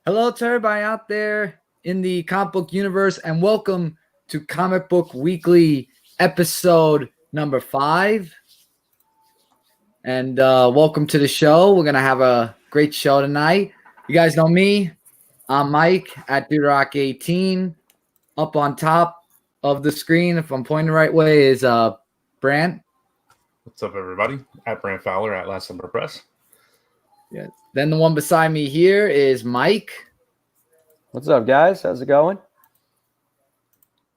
Hello to everybody out there in the comic book universe, and welcome to Comic Book Weekly episode number 5. And welcome to the show. We're going to have a great show tonight. You guys know me. I'm Mike at DudeRock18. Up on top of the screen, if I'm pointing the right way, is Brant. What's up, everybody? At Brant Fowler at Last Number Press. Yeah. Then the one beside me here is Mike. What's up, guys? How's it going?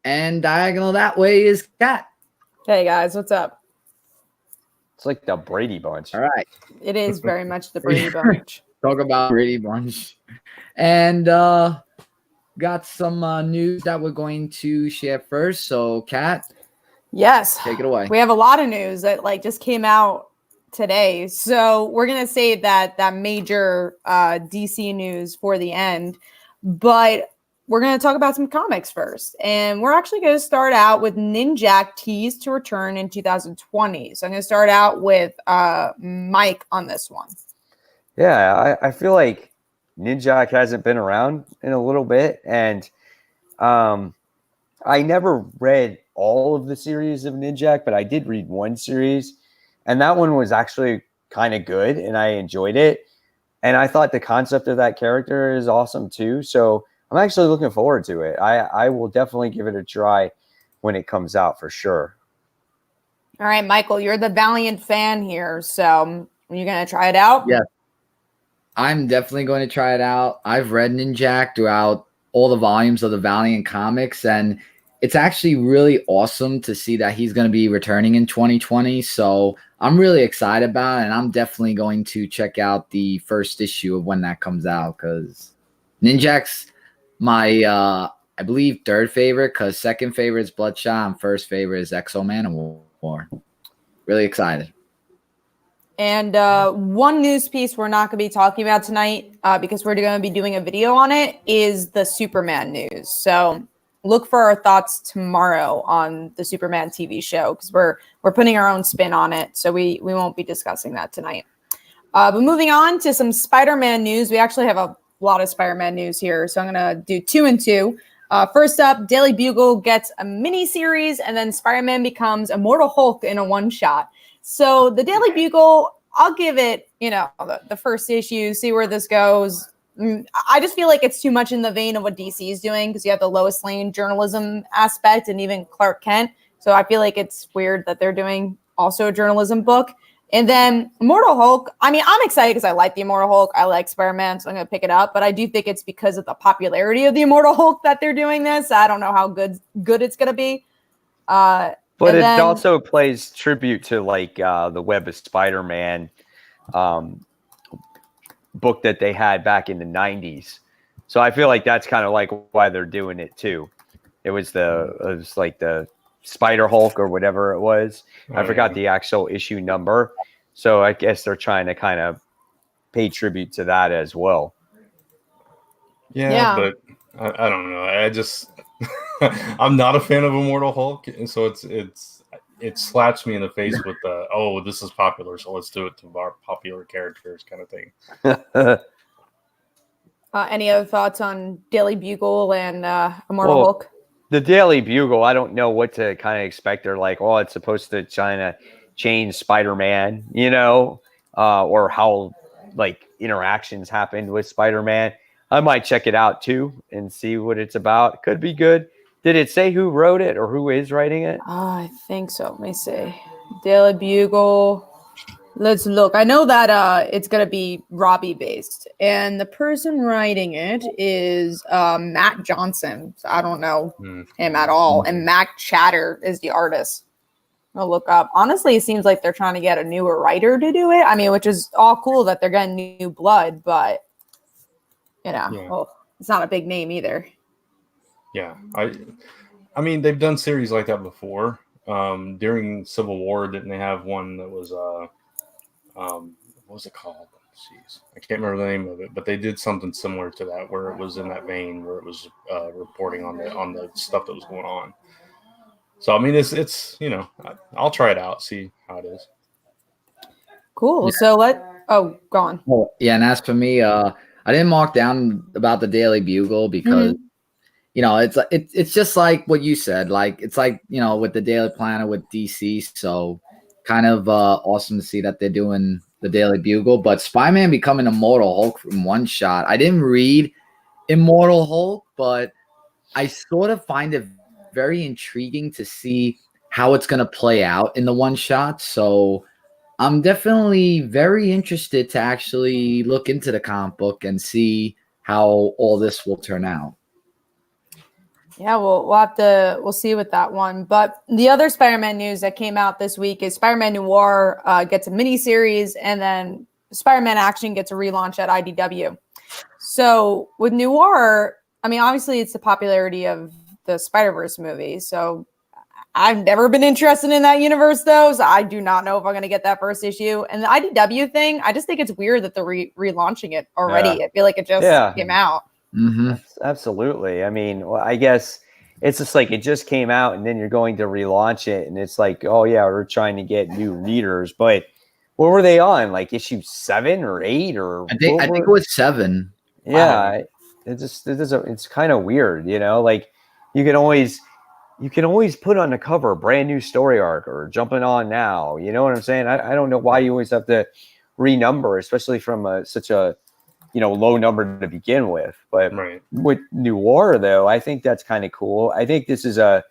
And diagonal that way is Kat. Hey, guys. What's up? It's like the Brady Bunch. All right. It is very much the Brady Bunch. Talk about Brady Bunch. And got some news that we're going to share first. So, Kat, Yes. take it away. We have a lot of news that just came out today. So we're going to save that major DC news for the end. But we're going to talk about some comics first. And we're actually going to start out with Ninjak teased to return in 2020. So I'm going to start out with Mike on this one. Yeah, I feel like Ninjak hasn't been around in a little bit. And I never read all of the series of Ninjak, but I did read one series. And that one was actually kind of good, and I enjoyed it. And I thought the concept of that character is awesome too. So I'm actually looking forward to it. I will definitely give it a try when it comes out for sure. All right, Michael, you're the Valiant fan here. So are you going to try it out? Yeah. I'm definitely going to try it out. I've read Ninjak throughout all the volumes of the Valiant comics, and it's actually really awesome to see that he's going to be returning in 2020. So I'm really excited about it, and I'm definitely going to check out the first issue of when that comes out, because Ninjak's my, I believe, third favorite, because second favorite is Bloodshot and first favorite is Exo-Man and War. Really excited. And one news piece we're not going to be talking about tonight because we're going to be doing a video on it is the Superman news. So look for our thoughts tomorrow on the Superman TV show because we're putting our own spin on it. So we won't be discussing that tonight. But moving on to some Spider-Man news. We actually have a lot of Spider-Man news here. So I'm going to do 2 and 2. First up, Daily Bugle gets a mini series and then Spider-Man becomes Immortal Hulk in a one-shot. So the Daily Bugle, I'll give it, the first issue, see where this goes. I just feel like it's too much in the vein of what DC is doing because you have the Lois Lane journalism aspect and even Clark Kent. So I feel like it's weird that they're doing also a journalism book. And then Immortal Hulk, I'm excited because I like the Immortal Hulk. I like Spider-Man, so I'm going to pick it up. But I do think it's because of the popularity of the Immortal Hulk that they're doing this. I don't know how good it's going to be. But it also plays tribute to the Web of Spider-Man book that they had back in the 90s. So I feel like that's kind of like why they're doing it too. It was like the Spider Hulk or whatever it was. I forgot the actual issue number. So I guess they're trying to kind of pay tribute to that as well. Yeah. But I don't know. I just I'm not a fan of Immortal Hulk, and so it slaps me in the face with the this is popular, so let's do it to our popular characters kind of thing. Any other thoughts on Daily Bugle and Immortal Hulk? The Daily Bugle, I don't know what to kind of expect. They're like, it's supposed to kind of change Spider-Man, or how interactions happened with Spider-Man. I might check it out too and see what it's about. It could be good. Did it say who wrote it or who is writing it? I think so. Let me see. Daily Bugle. Let's look. I know that it's going to be Robbie based. And the person writing it is Matt Johnson. So I don't know him at all. And Mac Chatter is the artist. I'll look up. Honestly, it seems like they're trying to get a newer writer to do it. I mean, which is all cool that they're getting new blood, but it's not a big name either. Yeah, I mean they've done series like that before. During Civil War, didn't they have one that was what was it called? Jeez, I can't remember the name of it, but they did something similar to that where it was in that vein where it was reporting on the stuff that was going on. So I mean, it's I'll try it out, see how it is. Cool. Yeah. So go on. Well, yeah, and as for me, I didn't mark down about the Daily Bugle because you know it's just like what you said. Like it's like with the Daily Planet with DC. So kind of awesome to see that they're doing the Daily Bugle. But Spider-Man becoming Immortal Hulk from one shot. I didn't read Immortal Hulk, but I sort of find it very intriguing to see how it's going to play out in the one shot. So I'm definitely very interested to actually look into the comic book and see how all this will turn out. Yeah, we'll see with that one. But the other Spider-Man news that came out this week is Spider-Man Noir gets a miniseries, and then Spider-Man Action gets a relaunch at IDW. So with Noir, I mean, obviously it's the popularity of the Spider-Verse movie. So I've never been interested in that universe, though, so I do not know if I'm going to get that first issue. And the IDW thing, I just think it's weird that they're relaunching it already. Yeah. I feel like it just came out. Mm-hmm. Absolutely. I mean, well, I guess it's just like it just came out, and then you're going to relaunch it, and it's like, oh yeah, we're trying to get new readers. But what were they on? Like issue 7 or 8 or? I think it was 7. Yeah, it's kind of weird, Like you can always put on the cover a brand new story arc or jumping on now. You know what I'm saying? I don't know why you always have to renumber, especially from such a low number to begin with. But with Noir, though, I think that's kind of cool. I think this is a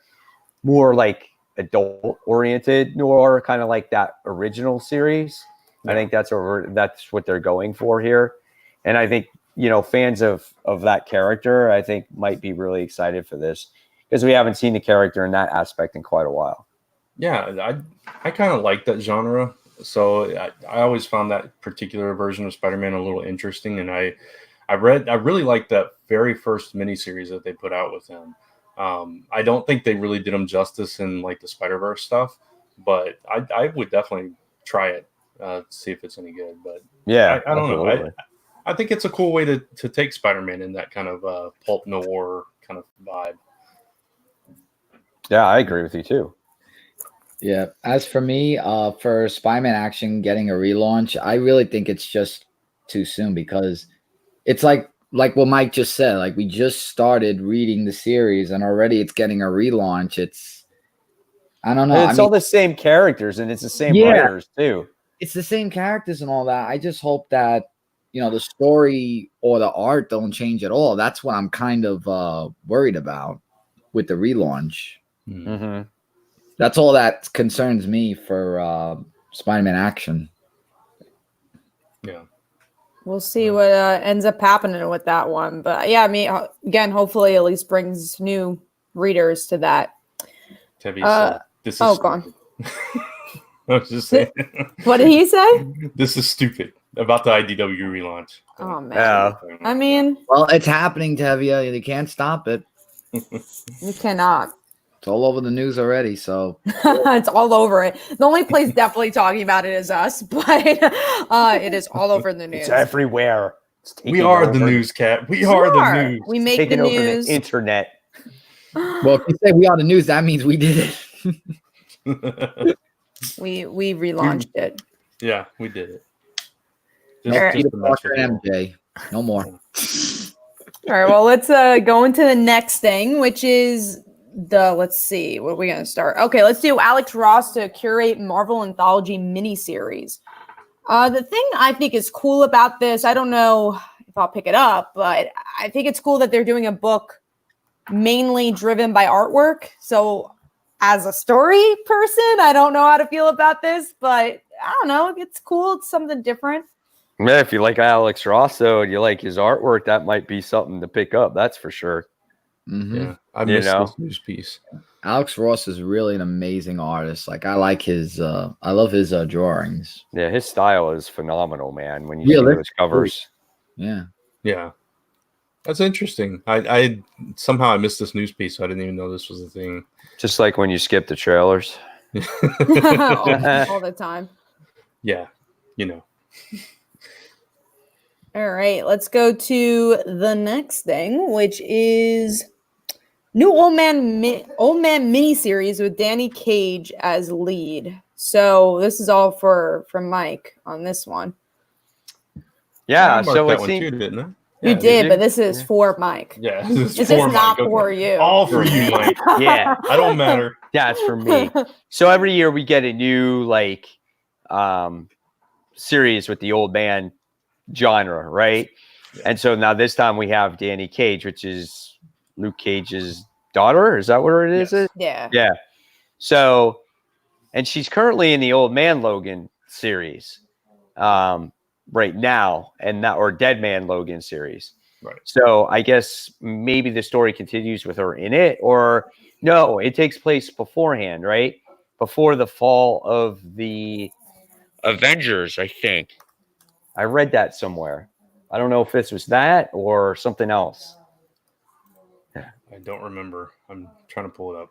more like adult oriented Noir, kind of like that original series. I think that's what they're going for here. And I think, fans of that character, I think might be really excited for this, because we haven't seen the character in that aspect in quite a while. Yeah, I kind of like that genre. So I always found that particular version of Spider-Man a little interesting, and I really liked that very first miniseries that they put out with him. I don't think they really did him justice in like the Spider-Verse stuff, but I would definitely try it, see if it's any good. But yeah, I don't know. I think it's a cool way to take Spider-Man in that kind of pulp noir kind of vibe. Yeah, I agree with you too. Yeah. As for me, for Spider-Man Action getting a relaunch, I really think it's just too soon, because it's like what Mike just said. Like, we just started reading the series and already it's getting a relaunch. I don't know. And it's all the same characters, and it's the same writers too. It's the same characters and all that. I just hope that the story or the art don't change at all. That's what I'm kind of worried about with the relaunch. Mm-hmm. That's all that concerns me for Spider-Man Action. Yeah. We'll see what ends up happening with that one. But yeah, I mean, again, hopefully at least brings new readers to that. This is gone. I was just saying. What did he say? This is stupid about the IDW relaunch. Oh, man. Yeah. I mean, well, it's happening, Tevia. You can't stop it. You cannot. It's all over the news already, so. It's all over it. The only place definitely talking about it is us, but it is all over the news. It's everywhere. We are the news, Cat. We are the news. We make the news. The internet. Well, if you say we are the news, that means we did it. We relaunched it. Yeah, we did it. MJ. No more. All right, well, let's go into the next thing, which is let's see, what are we going to start? Okay, let's do Alex Ross to curate Marvel Anthology miniseries. The thing I think is cool about this, I don't know if I'll pick it up, but I think it's cool that they're doing a book mainly driven by artwork. So as a story person, I don't know how to feel about this, but I don't know. It's cool. It's something different. Yeah, if you like Alex Ross, though, and you like his artwork, that might be something to pick up. That's for sure. Mm-hmm. Yeah, I missed this news piece. Alex Ross is really an amazing artist. Like, I like his, I love his drawings. Yeah, his style is phenomenal, man. When you see those covers. Yeah. Yeah. That's interesting. I somehow I missed this news piece, so I didn't even know this was a thing. Just like when you skip the trailers. all the time. Yeah, All right, let's go to the next thing, which is new Old Man miniseries with Danny Cage as lead. So this is all from Mike on this one. Yeah, I marked so that it one seems. too, didn't I? You Yeah, did, you? but this is Yeah. for Mike. Yeah, This is for not Mike. for Okay. you. All for you, Mike. Yeah. I don't matter. Yeah, it's for me. So every year we get a new like series with the old man genre, right? Yeah. And so now this time we have Danny Cage, which is Luke Cage's daughter. Is that what it is? Yes. Yeah. Yeah. So, and she's currently in the Old Man Logan series right now, and that or Dead Man Logan series. Right. So I guess maybe the story continues with her in it, or no, it takes place beforehand, right? Before the fall of the Avengers, I think. I read that somewhere. I don't know if this was that or something else. I don't remember. I'm trying to pull it up.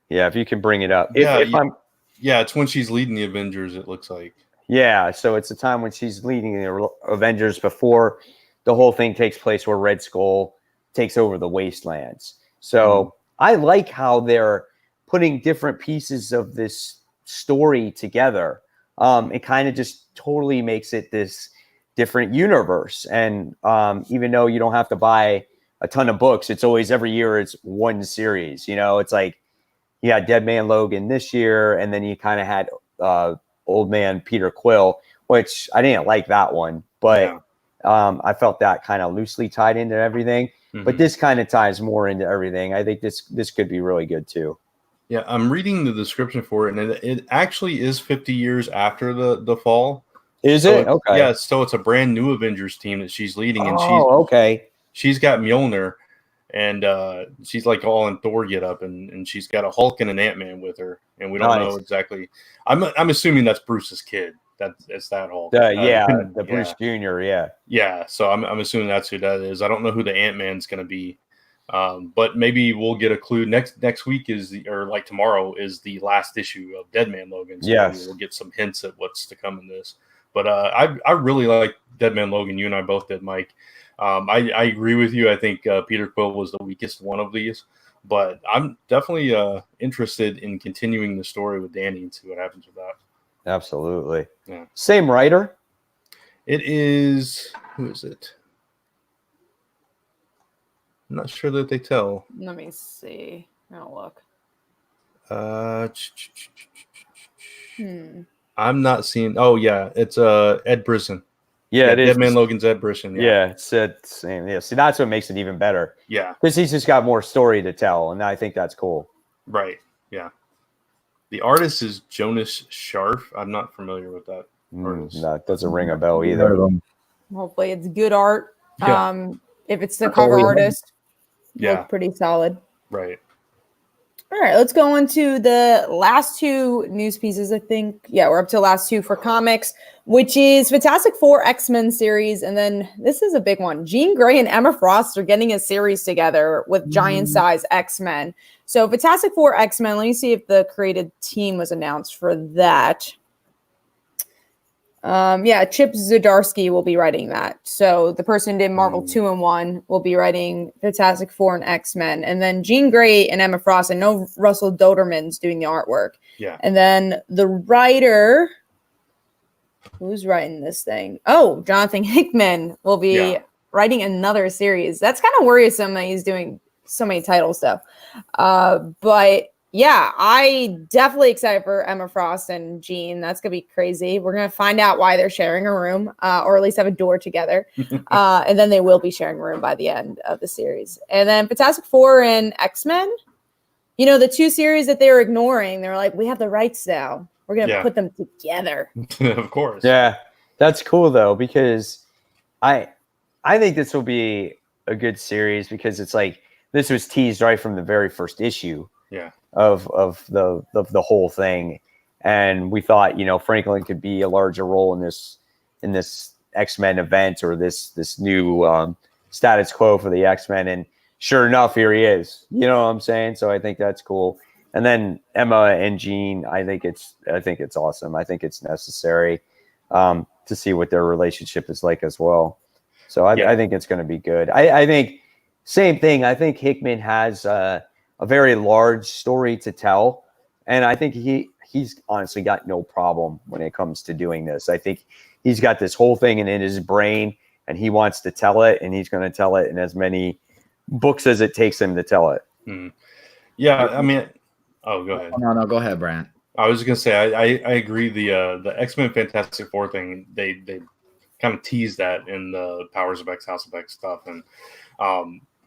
Yeah, if you can bring it up. Yeah, If I'm, Yeah, it's when she's leading the Avengers, it looks like. yeah, so it's the time when she's leading the Avengers before the whole thing takes place where Red Skull takes over the Wastelands. So I like how they're putting different pieces of this story together. It kind of just totally makes it this different universe. And even though you don't have to buy a ton of books, it's always every year it's one series. You know, it's like you had Dead Man Logan this year, and then you kind of had Old Man Peter Quill, which I didn't like that one, but I felt that kind of loosely tied into everything. But this kind of ties more into everything. I think this could be really good too. Yeah, I'm reading the description for it, and it actually is 50 years after the fall. Is So it? Okay. Yeah, so it's a brand new Avengers team that she's leading, and okay. she's got Mjolnir, and she's like all in Thor get up, and she's got a Hulk and an Ant-Man with her, and we don't know exactly. I'm assuming that's Bruce's kid. It's that Hulk. The Bruce Jr. Yeah. So I'm assuming that's who that is. I don't know who the Ant-Man's going to be, but maybe we'll get a clue next week or tomorrow is the last issue of Dead Man Logan. So maybe we'll get some hints at what's to come in this. But I really like Dead Man Logan. You and I both did, Mike. I agree with you. I think Peter Quill was the weakest one of these, but I'm definitely interested in continuing the story with Danny and see what happens with that. Absolutely. Yeah. Same writer. It is. Who is it? I'm not sure that they tell. Let me see. I'll look. I'm not seeing. Oh yeah, it's Ed Brisson. Yeah, it is. Dead Man Logan's Ed Brisson. Yeah, it's same. Yeah, see, that's what makes it even better. Yeah, because he's just got more story to tell, and I think that's cool. Right. Yeah. The artist is Jonas Scharf. I'm not familiar with that artist. No, it doesn't ring a bell either. Hopefully, it's good art. Yeah. If it's the cover artist, look pretty solid. Right. All right, let's go into the last two news pieces, I think. Yeah, we're up to the last two for comics, which is Fantastic Four X-Men series. And then this is a big one. Jean Grey and Emma Frost are getting a series together with giant-size X-Men. So Fantastic Four X-Men, let me see if the created team was announced for that. Chip Zdarsky will be writing that. So the person who did Marvel 2-in-1 will be writing Fantastic Four and X-Men. And then Jean Grey and Emma Frost. I know Russell Doterman's doing the artwork. Yeah. And then the writer, who's writing this thing? Oh, Jonathan Hickman will be writing another series. That's kind of worrisome that he's doing so many title stuff. But yeah, I definitely excited for Emma Frost and Jean. That's going to be crazy. We're going to find out why they're sharing a room, or at least have a door together. And then they will be sharing a room by the end of the series. And then Fantastic Four and X-Men, you know, the two series that they were ignoring, they're like, we have the rights now. We're going to put them together. Of course. Yeah, that's cool, though, because I think this will be a good series because it's like this was teased right from the very first issue. Yeah. Of the whole thing, and we thought, you know, Franklin could be a larger role in this X-Men event or this new status quo for the X-Men, and sure enough, here he is. You know what I'm saying? So I think that's cool. And then Emma and Jean, I think it's awesome. I think it's necessary to see what their relationship is like as well. So I think it's going to be good. I think same thing. I think Hickman has a very large story to tell. And I think he's honestly got no problem when it comes to doing this. I think he's got this whole thing in his brain, and he wants to tell it, and he's going to tell it in as many books as it takes him to tell it. Yeah, I mean, oh, go ahead. No, go ahead, Brant. I was going to say I agree. The X-Men Fantastic Four thing, they kind of tease that in the Powers of X, House of X stuff,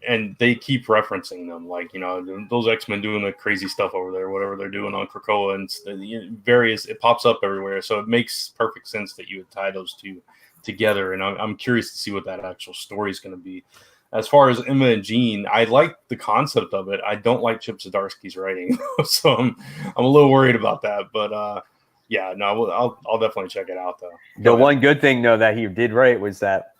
and they keep referencing them, like, you know, those X-Men doing the crazy stuff over there, whatever they're doing on Krakoa, and various, it pops up everywhere. So it makes perfect sense that you would tie those two together. And I'm curious to see what that actual story is going to be. As far as Emma and Jean, I like the concept of it. I don't like Chip Zdarsky's writing, so I'm a little worried about that. But yeah, no, I'll definitely check it out though. The one good thing though that he did write was that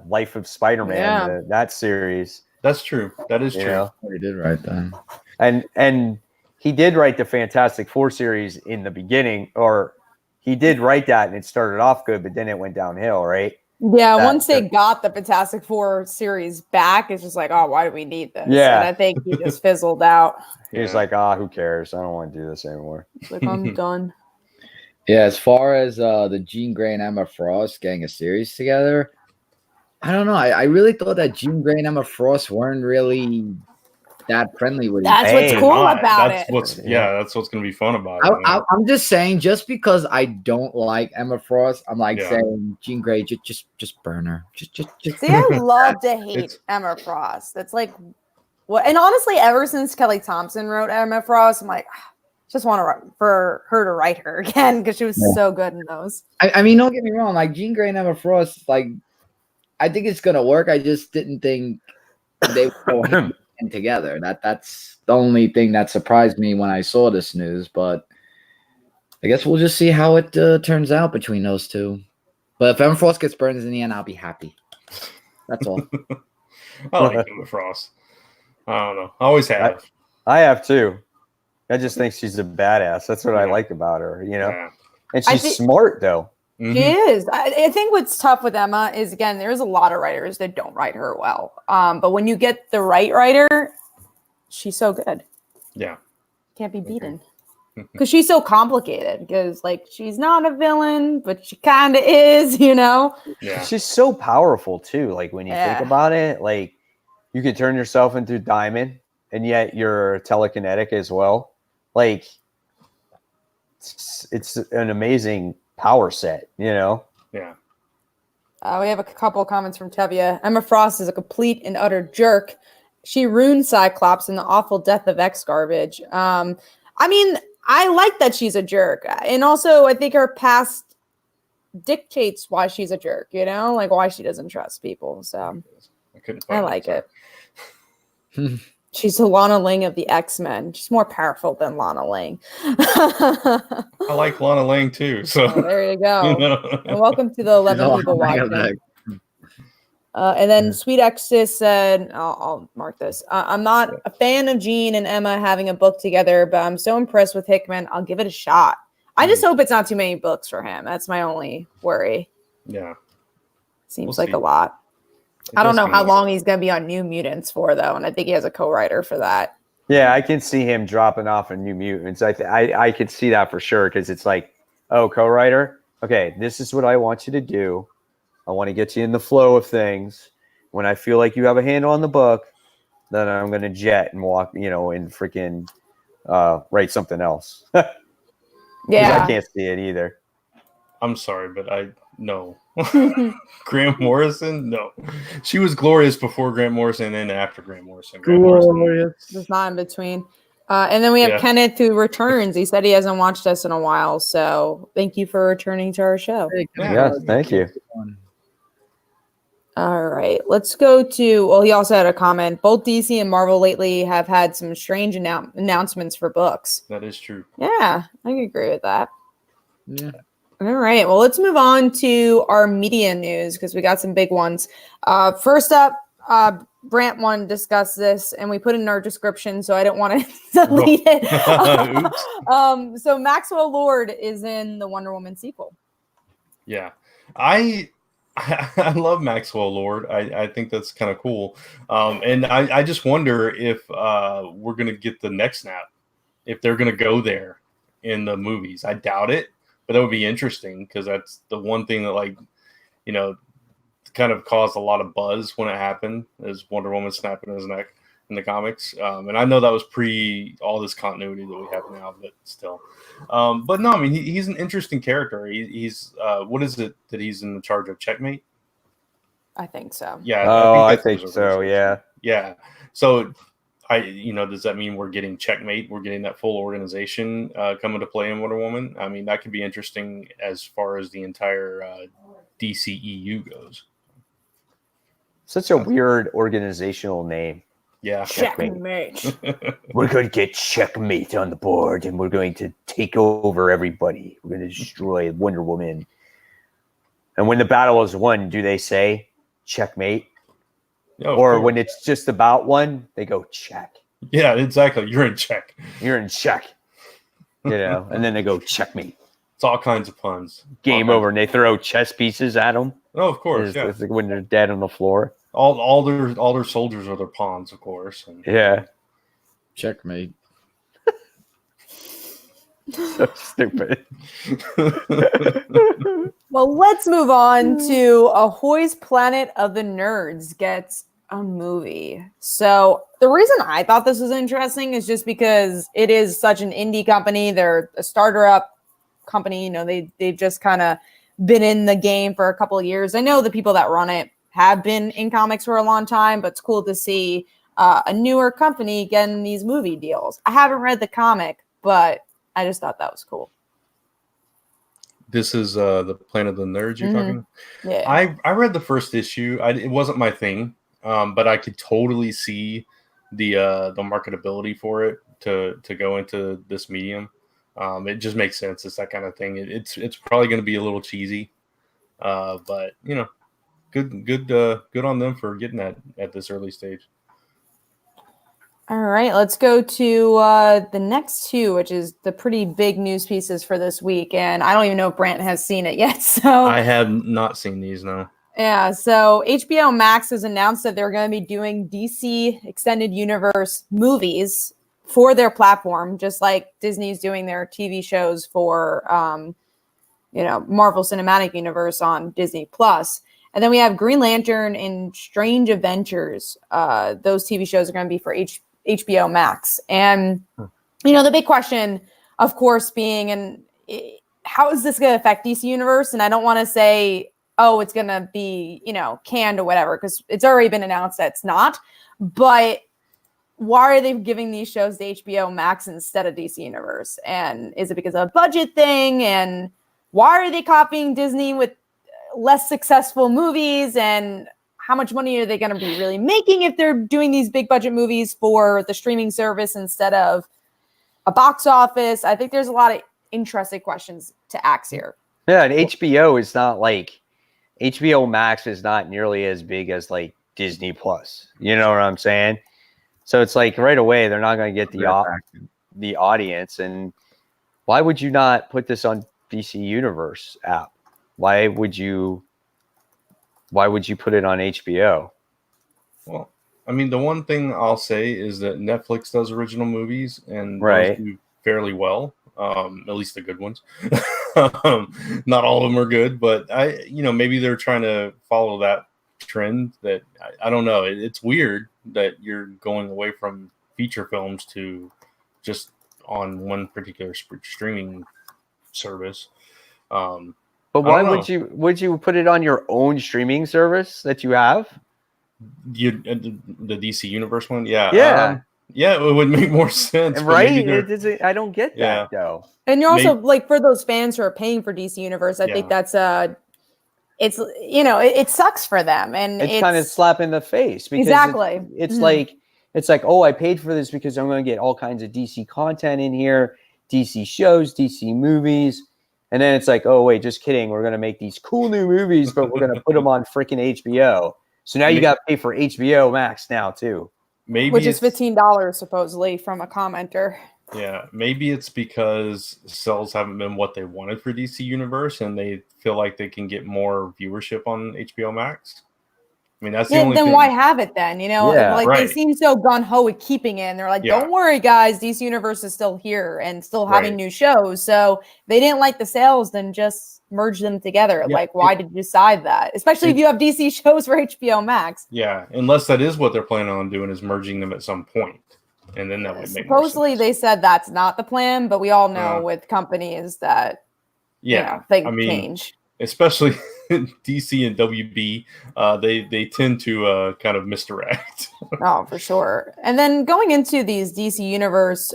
Life of Spider-Man, that series. That's true. That is true. know? He did write that. And he did write the Fantastic Four series in the beginning, or he did write that, and it started off good, but then it went downhill, right? Yeah, once they got the Fantastic Four series back, it's just like, oh, why do we need this? Yeah. And I think he just fizzled out. He was like, who cares? I don't want to do this anymore. Like, I'm done. Yeah, as far as the Jean Grey and Emma Frost getting a series together, I don't know. I really thought that Jean Grey and Emma Frost weren't really that friendly with each other. That's what's cool about it. That's what's going to be fun about it. I'm just saying, just because I don't like Emma Frost, I'm like saying Jean Grey, just burn her. Just. See, I love to hate Emma Frost. That's like what, and honestly, ever since Kelly Thompson wrote Emma Frost, I'm like, just want for her to write her again because she was so good in those. I mean, don't get me wrong. Like Jean Grey and Emma Frost, like I think it's gonna work. I just didn't think they would go in together. That's the only thing that surprised me when I saw this news. But I guess we'll just see how it turns out between those two. But if Emma Frost gets burned in the end, I'll be happy. That's all. I like Emma Frost. I don't know. I always have. I have too. I just think she's a badass. That's what I like about her, you know. Yeah. And she's smart though. She is. I think what's tough with Emma is, again, there's a lot of writers that don't write her well. But when you get the right writer, she's so good. Yeah. Can't be beaten. Because she's so complicated. Because, like, she's not a villain, but she kind of is, you know? Yeah. She's so powerful, too. Like, when you think about it, like, you could turn yourself into Diamond, and yet you're telekinetic as well. Like, it's an amazing power set, you know? Yeah. We have a couple of comments from Tevia. Emma Frost is a complete and utter jerk. She ruined Cyclops in the awful Death of X garbage. I mean, I like that she's a jerk. And also, I think her past dictates why she's a jerk, you know? Like, why she doesn't trust people. So, I like it. She's the Lana Lang of the X-Men. She's more powerful than Lana Lang. I like Lana Lang too. So there you go. You know. And welcome to the 11 people watching. And then Sweet Exodus said, I'll mark this. I'm not a fan of Jean and Emma having a book together, but I'm so impressed with Hickman. I'll give it a shot. I just hope it's not too many books for him. That's my only worry. Yeah. Seems like a lot. I don't know how long he's going to be on New Mutants for, though, and I think he has a co-writer for that. Yeah, I can see him dropping off in New Mutants. I could see that for sure, because it's like, oh, co-writer? Okay, this is what I want you to do. I want to get you in the flow of things. When I feel like you have a handle on the book, then I'm going to jet and walk, you know, and freaking write something else. Yeah. I can't see it either. I'm sorry, but no. Grant Morrison? No. She was glorious before Grant Morrison and then after Grant Morrison. Glorious. There's not in between. And then we have Kenneth, who returns. He said he hasn't watched us in a while. So thank you for returning to our show. Yes, thank you. All right. Let's go to, well, he also had a comment. Both DC and Marvel lately have had some strange announcements for books. That is true. Yeah, I can agree with that. Yeah. All right. Well, let's move on to our media news because we got some big ones. First up, Brant wanted to discuss this, and we put it in our description, so I didn't want to delete it. So Maxwell Lord is in the Wonder Woman sequel. Yeah. I love Maxwell Lord. I think that's kind of cool. And I just wonder if we're going to get the next snap, if they're going to go there in the movies. I doubt it. But that would be interesting because that's the one thing that, like, you know, kind of caused a lot of buzz when it happened, is Wonder Woman snapping his neck in the comics. And I know that was pre all this continuity that we have now, but still. But no, I mean, he's an interesting character. He's what is it that he's in charge of? Checkmate? I think so. Yeah. I that's think his so. organization. Yeah. Yeah. So does that mean we're getting Checkmate? We're getting that full organization coming to play in Wonder Woman? I mean, that could be interesting as far as the entire DCEU goes. Such a weird organizational name. Yeah. Checkmate. We're going to get Checkmate on the board, and we're going to take over everybody. We're going to destroy Wonder Woman. And when the battle is won, do they say Checkmate? Yeah, or when it's just about one, they go check. Yeah, exactly. You're in check. You're in check. And then they go Checkmate. It's all kinds of puns. Game over, and they throw chess pieces at them. Oh, of course. It's like when they're dead on the floor. All their soldiers are their pawns, of course. And, yeah. Checkmate. So stupid. Well, let's move on to Ahoy's Planet of the Nerds gets a movie. So the reason I thought this was interesting is just because it is such an indie company. They're a starter-up company. You know, they've just kind of been in the game for a couple of years. I know the people that run it have been in comics for a long time, but it's cool to see a newer company getting these movie deals. I haven't read the comic, but I just thought that was cool. This is the Planet of the Nerds you're talking? Yeah. I read the first issue. It wasn't my thing, but I could totally see the marketability for it to go into this medium. It just makes sense. It's that kind of thing. It's probably going to be a little cheesy, but good on them for getting that at this early stage. All right, let's go to the next two, which is the pretty big news pieces for this week. And I don't even know if Brant has seen it yet. So I have not seen these, no. Yeah, so HBO Max has announced that they're going to be doing DC Extended Universe movies for their platform, just like Disney's doing their TV shows for, Marvel Cinematic Universe on Disney Plus. And then we have Green Lantern and Strange Adventures. Those TV shows are going to be for HBO Max. And, the big question, of course, being, how is this going to affect DC Universe? And I don't want to say, oh, it's going to be, canned or whatever, because it's already been announced that it's not. But why are they giving these shows to HBO Max instead of DC Universe? And is it because of a budget thing? And why are they copying Disney with less successful movies? And how much money are they going to be really making if they're doing these big budget movies for the streaming service instead of a box office? I think there's a lot of interesting questions to ask here. Yeah, and HBO is not like HBO Max is not nearly as big as like Disney Plus. You know what I'm saying? So it's like right away they're not going to get the audience. And why would you not put this on DC Universe app? Why would you put it on HBO? Well, I mean, the one thing I'll say is that Netflix does original movies and right. those do fairly well. At least the good ones. Not all of them are good, but maybe they're trying to follow that trend that I don't know. It's weird that you're going away from feature films to just on one particular streaming service. But why would you put it on your own streaming service that you have? The DC Universe one? Yeah. Yeah. Yeah, it would make more sense. Right? I don't get that, though. And you're also, like, for those fans who are paying for DC Universe, I think that's it's, it sucks for them. And it's kind of slap in the face. Because exactly. It's like, oh, I paid for this because I'm going to get all kinds of DC content in here, DC shows, DC movies. And then it's like, oh, wait, just kidding. We're going to make these cool new movies, but we're going to put them on freaking HBO. So now you got to pay for HBO Max now, too. Which is $15 supposedly from a commenter. Yeah, maybe it's because sales haven't been what they wanted for DC Universe, and they feel like they can get more viewership on HBO Max. I mean, that's the only thing. Then why have it then? They seem so gung-ho with keeping it, and they're like, don't worry, guys, DC Universe is still here and still having new shows. So they didn't like the sales, then just merge them together. Yeah, Like, why did you decide that? Especially if you have DC shows for HBO Max. Yeah, unless that is what they're planning on doing, is merging them at some point, and then that would make more Supposedly sense. they said that's not the plan, but we all know with companies that things change. Especially DC and WB, they tend to kind of misdirect. Oh, for sure. And then going into these DC Universe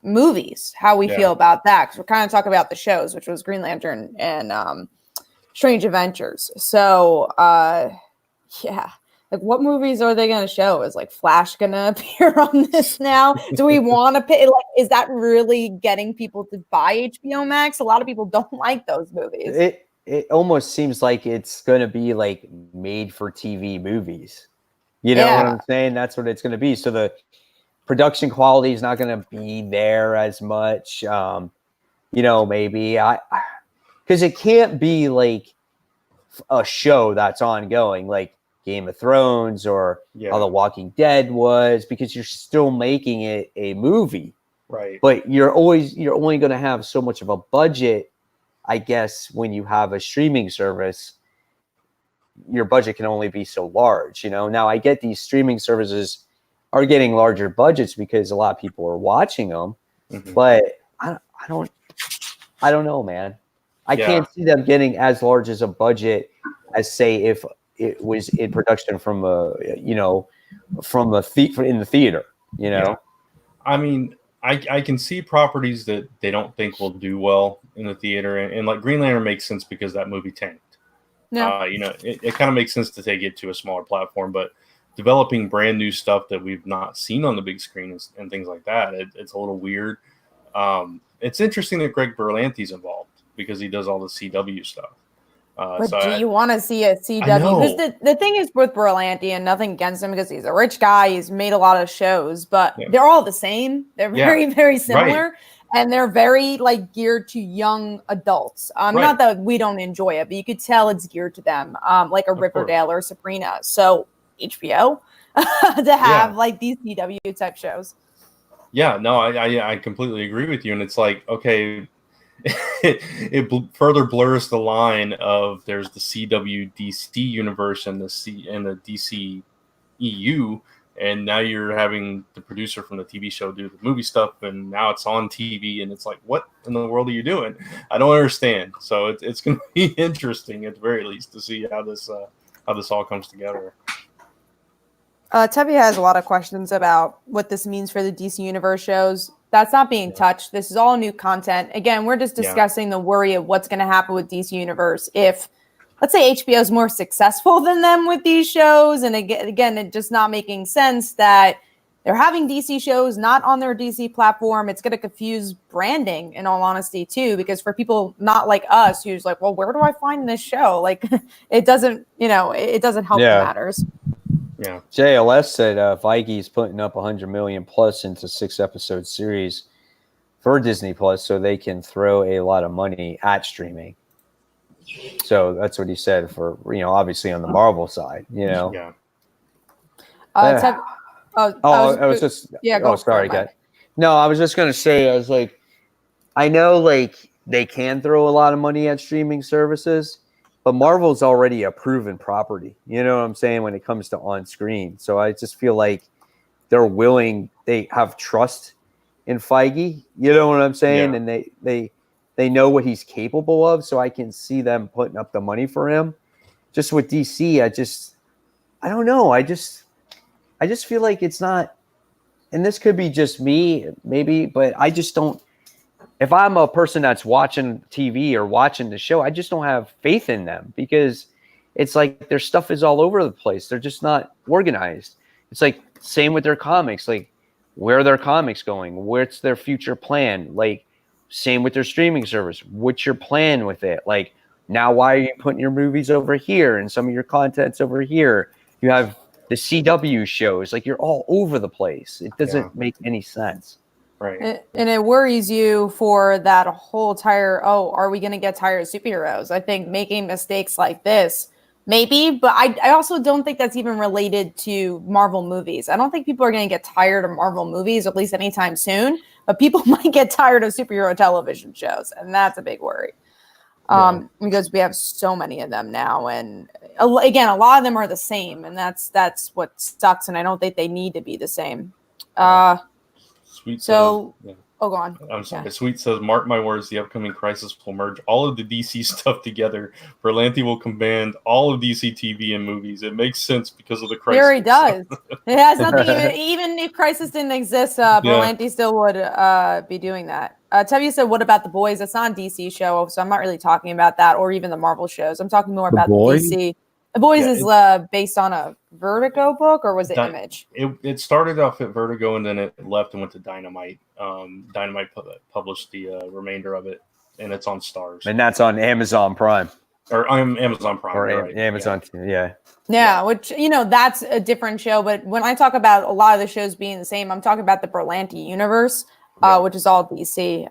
movies, how we feel about that, because we're kind of talking about the shows, which was Green Lantern and Strange Adventures. So, like, what movies are they going to show? Is like Flash going to appear on this now? Do we want to pay? Like, is that really getting people to buy HBO Max? A lot of people don't like those movies. It almost seems like it's going to be like made for TV movies. You know what I'm saying? That's what it's going to be. So the production quality is not going to be there as much. Maybe because it can't be like a show that's ongoing, like Game of Thrones or how The Walking Dead was, because you're still making it a movie, right? But you're only going to have so much of a budget, I guess. When you have a streaming service, your budget can only be so large. Now I get these streaming services are getting larger budgets because a lot of people are watching them, but I don't know, man. I can't see them getting as large as a budget as, say, if it was in production from in the theater. I mean, I can see properties that they don't think will do well in the theater, and like Green Lantern makes sense because that movie tanked. Yeah. It kind of makes sense to take it to a smaller platform, but developing brand new stuff that we've not seen on the big screen and things like that, it's a little weird. It's interesting that Greg Berlanti's involved because he does all the CW stuff. But do you want to see a CW? Because the thing is with Berlanti, and nothing against him because he's a rich guy, he's made a lot of shows, but they're all the same. They're very, very similar. Right. And they're very like geared to young adults. Not that we don't enjoy it, but you could tell it's geared to them, like a Riverdale or Sabrina. So HBO to have like these CW type shows. Yeah, no, I completely agree with you. And it's like, okay, it further blurs the line of there's the CW DC universe and the DC EU. And now you're having the producer from the TV show do the movie stuff, and now it's on TV, and it's like, what in the world are you doing? I don't understand. So it's going to be interesting at the very least to see how this all comes together. Tevye has a lot of questions about what this means for the DC Universe shows. That's not being touched. This is all new content. Again, we're just discussing the worry of what's going to happen with DC Universe if, let's say, HBO is more successful than them with these shows. And again, it just not making sense that they're having DC shows not on their DC platform. It's going to confuse branding, in all honesty, too, because for people not like us, who's like, well, where do I find this show? Like, it doesn't help the matters. Yeah. JLS said Feige's putting up $100 million plus into 6-episode series for Disney Plus so they can throw a lot of money at streaming. So that's what he said for, obviously on the Marvel side, Yeah. I was just sorry, guys. No, I was just going to say, I was like, I know like they can throw a lot of money at streaming services, but Marvel's already a proven property. You know what I'm saying? When it comes to on screen. So I just feel like they have trust in Feige. You know what I'm saying? Yeah. And they know what he's capable of, so I can see them putting up the money for him. Just with DC, I don't know. I just feel like it's not, and this could be just me, maybe, but I just don't. If I'm a person that's watching TV or watching the show, I just don't have faith in them because it's like their stuff is all over the place. They're just not organized. It's like same with their comics. Like, where are their comics going? What's their future plan? Like, same with their streaming service. What's your plan with it? Like, now why are you putting your movies over here and some of your content's over here? You have the CW shows. Like, you're all over the place. It doesn't make any sense. Right. And it worries you for that whole are we going to get tired of superheroes? I think making mistakes like this, maybe, but I also don't think that's even related to Marvel movies. I don't think people are going to get tired of Marvel movies, at least anytime soon, but people might get tired of superhero television shows, and that's a big worry. Because we have so many of them now, and again, a lot of them are the same, and that's what sucks. And I don't think they need to be the same. Sweet. So, says, go on. I'm sorry. Yeah. Sweet says, "Mark my words, the upcoming crisis will merge all of the DC stuff together. Berlanti will command all of DC TV and movies. It makes sense because of the crisis." He already does. It has nothing. Even if crisis didn't exist, Berlanti still would be doing that. Tevye said, "What about The Boys?" It's not a DC show, so I'm not really talking about that, or even the Marvel shows. I'm talking more about the DC. The Boys is based on a Vertigo book, or was it Image? It started off at Vertigo, and then it left and went to Dynamite. Dynamite published the remainder of it, and it's on Stars. And that's on Amazon Prime. Or Amazon Prime. Or right. Amazon, Yeah, which, that's a different show. But when I talk about a lot of the shows being the same, I'm talking about the Berlanti universe, which is all DC.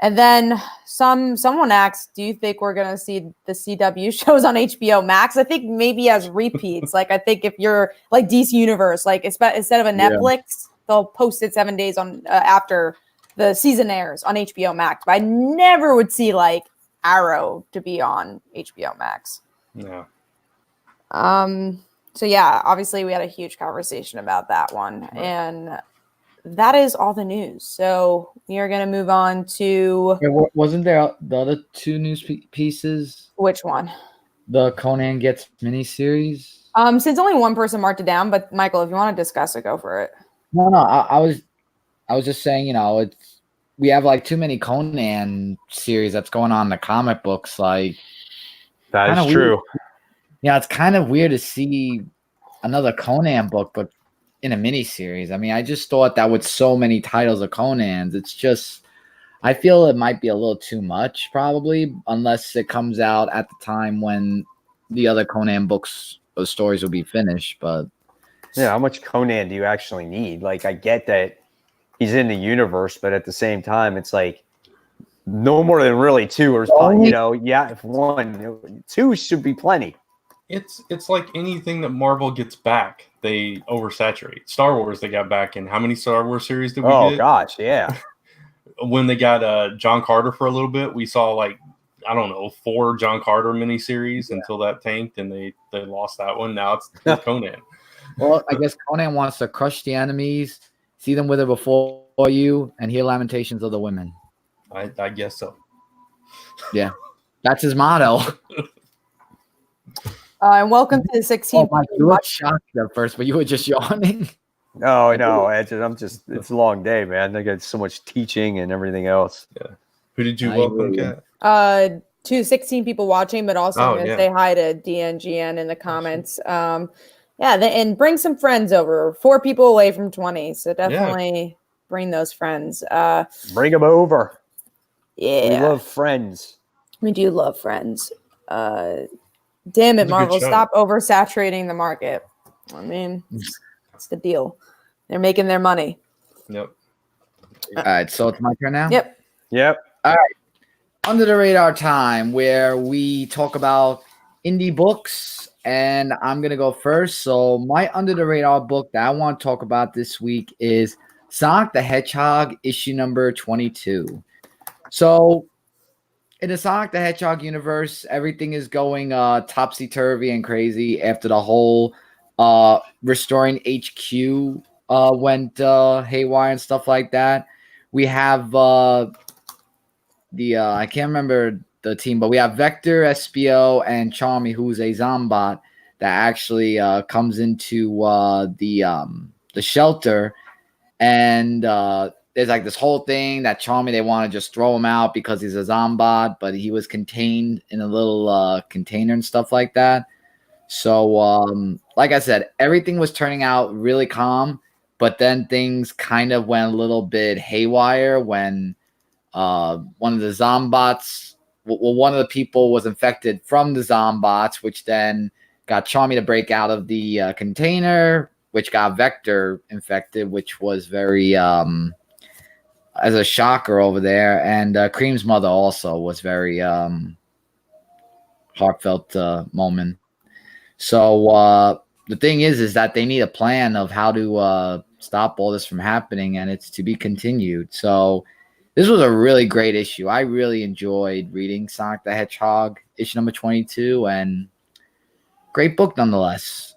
And then someone asked, do you think we're going to see the CW shows on HBO Max? I think maybe as repeats. Like, I think if you're like DC Universe, like instead of a Netflix, they'll post it 7 days on after the season airs on HBO Max. But I never would see like Arrow to be on HBO Max. Yeah. So yeah, obviously we had a huge conversation about that one. Right. And that is all the news. So we are going to move on to... Wasn't there the other two news pieces? Which one? The Conan Gets miniseries. Since only one person marked it down, but Michael, if you want to discuss it, go for it. No, I was just saying, we have like too many Conan series that's going on in the comic books. Like, that is true. Yeah, it's kind of weird to see another Conan book, but in a miniseries. I mean, I just thought that with so many titles of Conan's, it's just, I feel it might be a little too much, probably, unless it comes out at the time when the other Conan books or stories will be finished. But yeah, how much Conan do you actually need? Like, I get that he's in the universe, but at the same time, it's like no more than really two, or if one, two should be plenty. It's like anything that Marvel gets back, they oversaturate. Star Wars, they got back in how many Star Wars series did we get? Oh gosh, yeah. When they got John Carter for a little bit, we saw like, I don't know, 4 John Carter miniseries until that tanked and they lost that one. Now it's Conan. Well, I guess Conan wants to crush the enemies, see them wither before you, and hear lamentations of the women. I guess so. Yeah, that's his motto. And welcome to the 16th. Oh, you looked shocked at first, but you were just yawning. No, it's a long day, man. I got so much teaching and everything else. Yeah. Who did you welcome, Kat? To 16 people watching, but also I'm going to say hi to DNGN in the comments. And bring some friends over. 4 people away from 20, so definitely bring those friends. Bring them over. Yeah. We love friends. We do love friends. Damn it, Marvel. Stop oversaturating the market. I mean, that's the deal. They're making their money. Yep. All right, so it's my turn now? Yep. All right. Under the radar time, where we talk about indie books, and I'm going to go first. So my under the radar book that I want to talk about this week is Sonic the Hedgehog, issue number 22. So in the Sonic the Hedgehog universe, everything is going topsy-turvy and crazy after the whole restoring HQ went haywire and stuff like that. We have I can't remember the team, but we have Vector, SBO, and Charmy, who's a Zombot that actually comes into the shelter, and there's like this whole thing that Charmy, they want to just throw him out because he's a Zombot, but he was contained in a little container and stuff like that. So, like I said, everything was turning out really calm, but then things kind of went a little bit haywire when one of the Zombots, one of the people was infected from the Zombots, which then got Charmy to break out of the container, which got Vector infected, which was very, as a shocker over there. And Cream's mother also was very heartfelt moment. So the thing is that they need a plan of how to stop all this from happening, and it's to be continued. So This was a really great issue. I really enjoyed reading Sonic the Hedgehog, issue number 22, and great book nonetheless.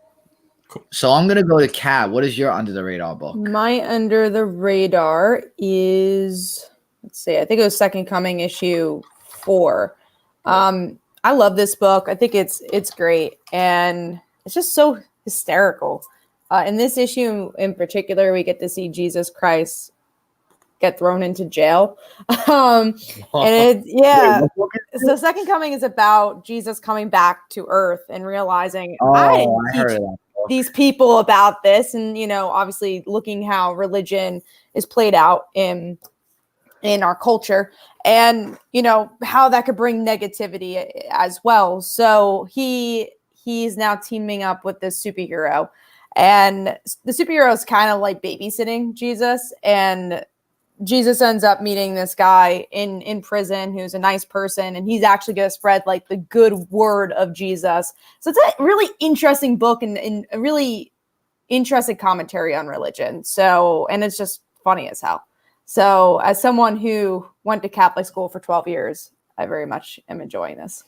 Cool. So I'm going to go to Kat. What is your under the radar book? My under the radar is, let's see, I think it was Second Coming issue 4. I love this book. I think it's great, and it's just so hysterical. In this issue in particular, we get to see Jesus Christ get thrown into jail. And so Second Coming is about Jesus coming back to Earth and realizing I didn't teach these people about this, and obviously looking how religion is played out in our culture, and how that could bring negativity as well. So he's now teaming up with this superhero, and the superhero is kind of like babysitting Jesus, and Jesus ends up meeting this guy in prison who's a nice person, and he's actually going to spread like the good word of Jesus. So it's a really interesting book and a really interesting commentary on religion. So, and it's just funny as hell. So as someone who went to Catholic school for 12 years, I very much am enjoying this.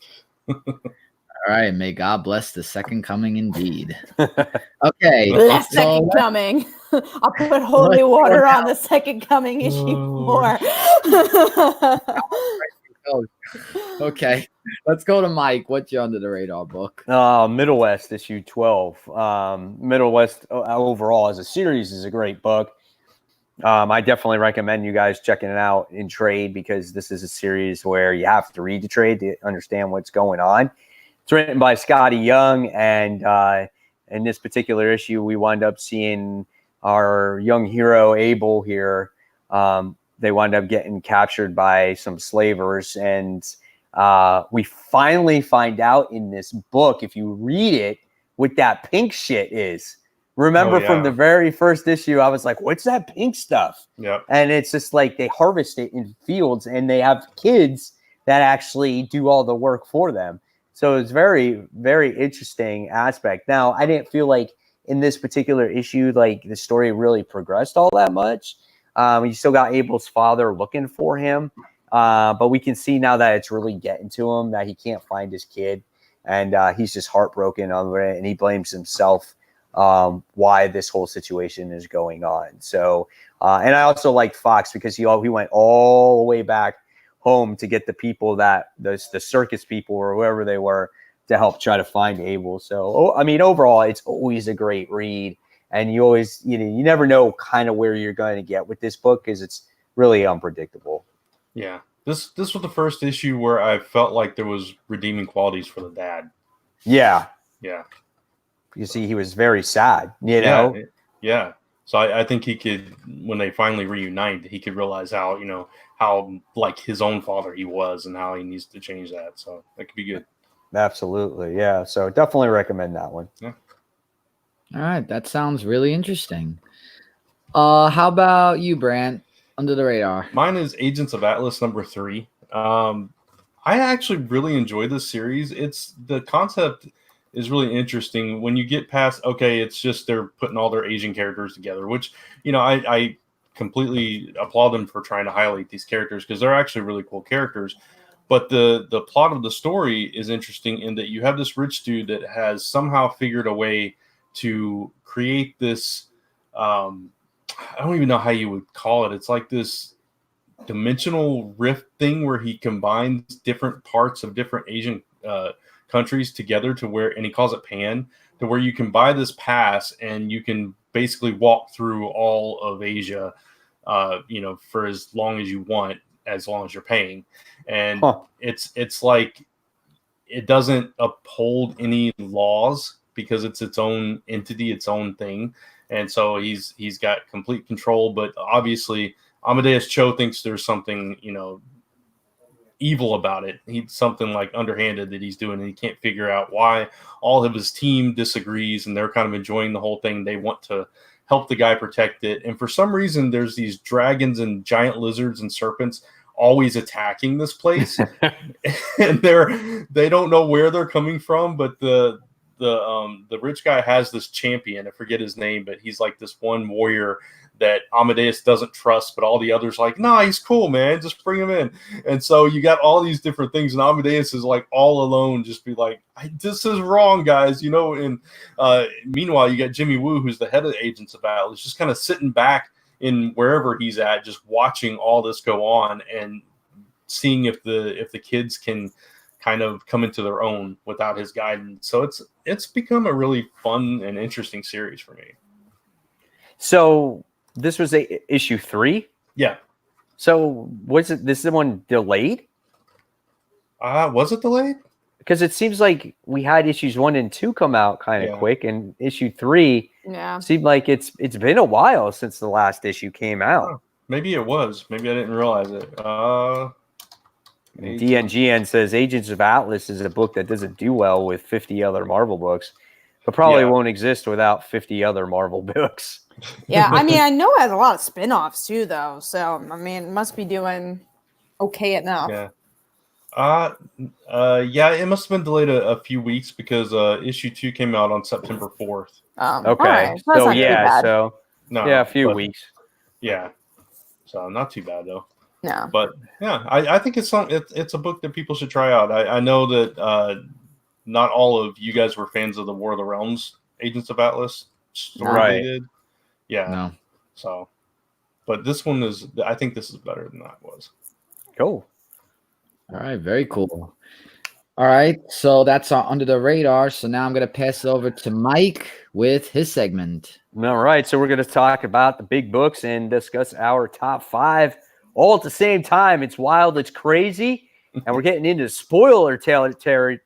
All right. May God bless the Second Coming indeed. Okay. Bless Second Coming. I'll put holy water on the Second Coming issue 4. Okay. Let's go to Mike. What's your under the radar book? Middle West issue 12. Middle West overall as a series is a great book. I definitely recommend you guys checking it out in trade, because this is a series where you have to read the trade to understand what's going on. It's written by Scotty Young, and in this particular issue, we wind up seeing our young hero Abel here. They wind up getting captured by some slavers, and we finally find out in this book, if you read it, what that pink shit is. Remember from the very first issue, I was like, what's that pink stuff? Yep. And it's just like they harvest it in fields, and they have kids that actually do all the work for them. So it's very, very interesting aspect. Now, I didn't feel like in this particular issue, like the story really progressed all that much. You still got Abel's father looking for him. But we can see now that it's really getting to him, that he can't find his kid. And he's just heartbroken over it, and he blames himself why this whole situation is going on. So, and I also liked Fox, because he went all the way back home to get the people that the circus people or whoever they were to help try to find Abel. So, I mean, overall, it's always a great read, and you always, you never know kind of where you're going to get with this book, because it's really unpredictable. Yeah. This was the first issue where I felt like there was redeeming qualities for the dad. Yeah. Yeah. You see, he was very sad, you know? Yeah. So I think he could, when they finally reunite, he could realize how, how like his own father he was, and how he needs to change that. So that could be good. Absolutely. Yeah. So definitely recommend that one. Yeah. All right. That sounds really interesting. How about you, Brant? Under the radar. Mine is Agents of Atlas number 3. I actually really enjoy this series. The concept is really interesting when you get past, okay, it's just they're putting all their Asian characters together, which, I completely applaud them for trying to highlight these characters, because they're actually really cool characters. But the plot of the story is interesting in that you have this rich dude that has somehow figured a way to create this, I don't even know how you would call it. It's like this dimensional rift thing where he combines different parts of different Asian countries together to where, and he calls it Pan, to where you can buy this pass and you can basically walk through all of Asia, for as long as you want, as long as you're paying. And it's like, it doesn't uphold any laws, because it's its own entity, its own thing. And so he's got complete control, but obviously Amadeus Cho thinks there's something, evil about it. He's something like underhanded that he's doing, and he can't figure out why. All of his team disagrees, and they're kind of enjoying the whole thing. They want to help the guy protect it. And for some reason, there's these dragons and giant lizards and serpents always attacking this place. And they don't know where they're coming from, but the rich guy has this champion. I forget his name, but he's like this one warrior that Amadeus doesn't trust, but all the others like, nah, he's cool, man, just bring him in. And so you got all these different things, and Amadeus is like all alone, just be like, this is wrong, guys, you know. And meanwhile, you got Jimmy Woo, who's the head of the Agents of Atlas, just kind of sitting back in wherever he's at, just watching all this go on and seeing if the kids can kind of come into their own without his guidance. So it's become a really fun and interesting series for me. So this was issue 3? Yeah. So was it this one delayed? Was it delayed? Because it seems like we had issues 1 and 2 come out kind of quick, and issue 3 seemed like it's been a while since the last issue came out. Oh, maybe it was. Maybe I didn't realize it. DNGN says Agents of Atlas is a book that doesn't do well with 50 other Marvel books, but probably won't exist without 50 other Marvel books. Yeah, I mean, I know it has a lot of spin-offs too, though. So, I mean, it must be doing okay enough. Yeah. Yeah, it must have been delayed a few weeks because issue 2 came out on September 4th. Okay. Right. So yeah, a few weeks. Yeah. So not too bad though. No. But yeah, I think it's a book that people should try out. I know that not all of you guys were fans of the War of the Realms Agents of Atlas story they did. Yeah. No. So, but this one is. I think this is better than that was. Cool. All right, very cool. All right, so that's our under the radar. So now I'm going to pass it over to Mike with his segment. All right, so we're going to talk about the big books and discuss our top 5 all at the same time. It's wild, it's crazy, and we're getting into spoiler territory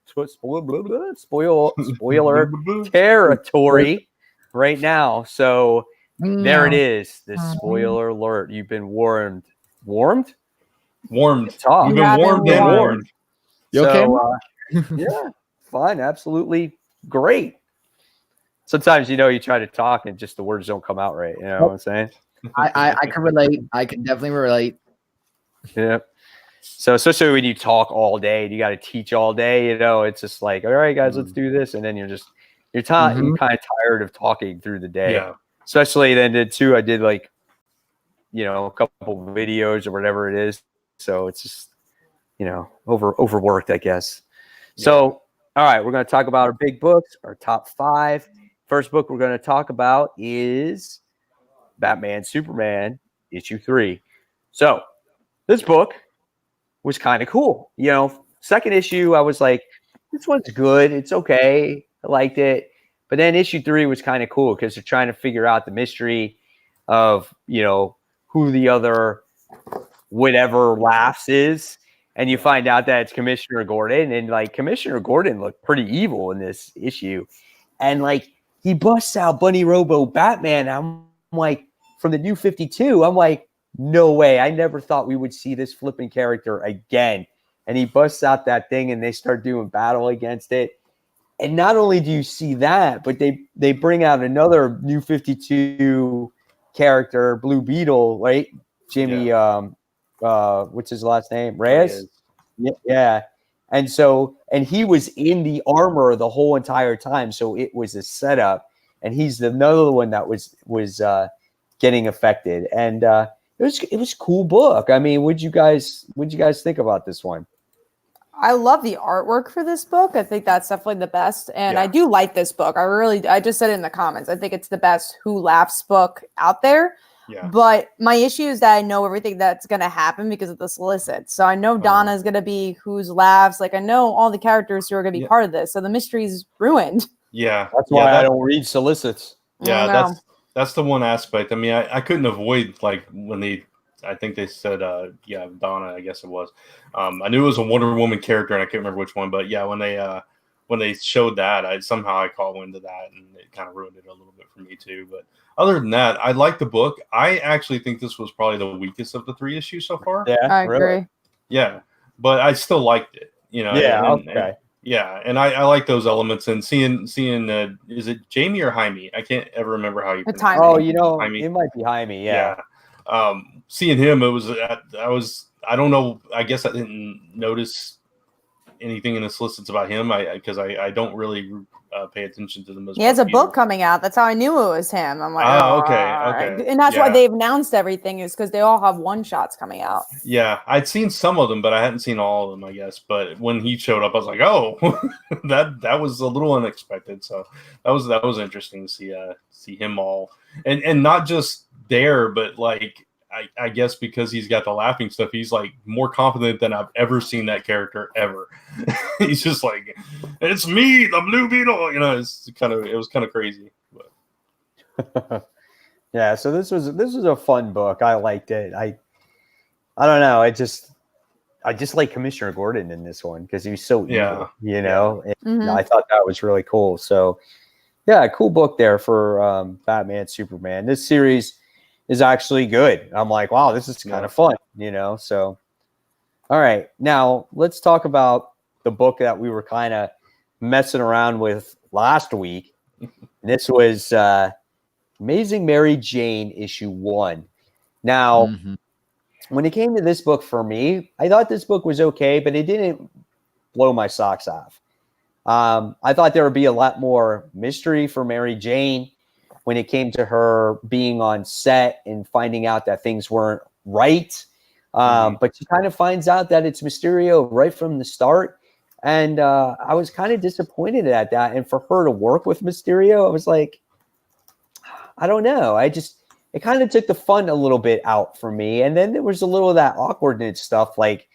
right now. So there it is, the spoiler alert. You've been warned. Warmed. You've Talk. been warned and warned. You okay? Yeah, fine, absolutely great. Sometimes, you try to talk and just the words don't come out right. You know what I'm saying? I can relate. I can definitely relate. Yeah. So especially when you talk all day and you got to teach all day, it's just like, all right, guys, let's do this. And then you're kind of tired of talking through the day. Yeah. Especially then I did a couple videos or whatever it is. So it's just, overworked, I guess. Yeah. So, all right, we're going to talk about our big books, our top 5. First book we're going to talk about is Batman Superman issue 3. So this book was kind of cool. Second issue, I was like, this one's good. It's okay. I liked it. But then issue 3 was kind of cool because they're trying to figure out the mystery of, who the other whatever laughs is. And you find out that it's Commissioner Gordon. And Commissioner Gordon looked pretty evil in this issue. And he busts out Bunny Robo Batman. I'm like, from the New 52, I'm like, no way. I never thought we would see this flipping character again. And he busts out that thing and they start doing battle against it. And not only do you see that, but they bring out another New 52 character, Blue Beetle, right? Jimmy, what's his last name? Reyes? Yeah. And he was in the armor the whole entire time. So it was a setup. And he's another one that was getting affected. And it was a cool book. I mean, what'd you guys think about this one? I love the artwork for this book. I think that's definitely the best. And I do like this book. I just said it in the comments. I think it's the best Who Laughs book out there. Yeah. But my issue is that I know everything that's going to happen because of the solicits. So I know Donna is going to be Who's Laughs. I know all the characters who are going to be part of this. So the mystery's ruined. Yeah. That's why I don't read solicits. Yeah, that's the one aspect. I mean, I couldn't avoid when I think they said, Donna, I guess it was. I knew it was a Wonder Woman character, and I can't remember which one. But yeah, when they showed that, I caught wind of that, and it kind of ruined it a little bit for me too. But other than that, I like the book. I actually think this was probably the weakest of the 3 issues so far. Yeah, I agree. Yeah, but I still liked it. Okay. And I like those elements, and seeing is it Jamie or Jaime? I can't ever remember how you pronounce it. Oh, Jaime. It might be Jaime. Yeah. Seeing him, I don't know. I guess I didn't notice anything in the solicits about him. Because I don't really pay attention to them as He has a Peter. book coming out. That's how I knew it was him. I'm like, okay. And that's why Yeah. they've announced everything, is because they all have one-shots coming out. Yeah, I'd seen some of them, but I hadn't seen all of them, I guess. But when he showed up, I was like, oh, that was a little unexpected. So that was interesting to see him all, and not just there, but like I guess because he's got the laughing stuff, he's like more confident than I've ever seen that character ever. He's just like, it's me, the Blue Beetle. You know, it was kind of crazy. But. Yeah, so this was a fun book. I liked it. I don't know. I just like Commissioner Gordon in this one because he was so evil, you know. And I thought that was really cool. So yeah, cool book there for Batman Superman. This series is actually good. I'm like, wow, this is kind of fun, you know. So all right, now let's talk about the book that we were kind of messing around with last week. This was Amazing Mary Jane issue 1. Now, when it came to this book for me, I thought this book was okay, but it didn't blow my socks off. I thought there would be a lot more mystery for Mary Jane when it came to her being on set and finding out that things weren't right. But she kind of finds out that it's Mysterio right from the start. And I was kind of disappointed at that. And for her to work with Mysterio, I was like, I don't know. It kind of took the fun a little bit out for me. And then there was a little of that awkwardness stuff, like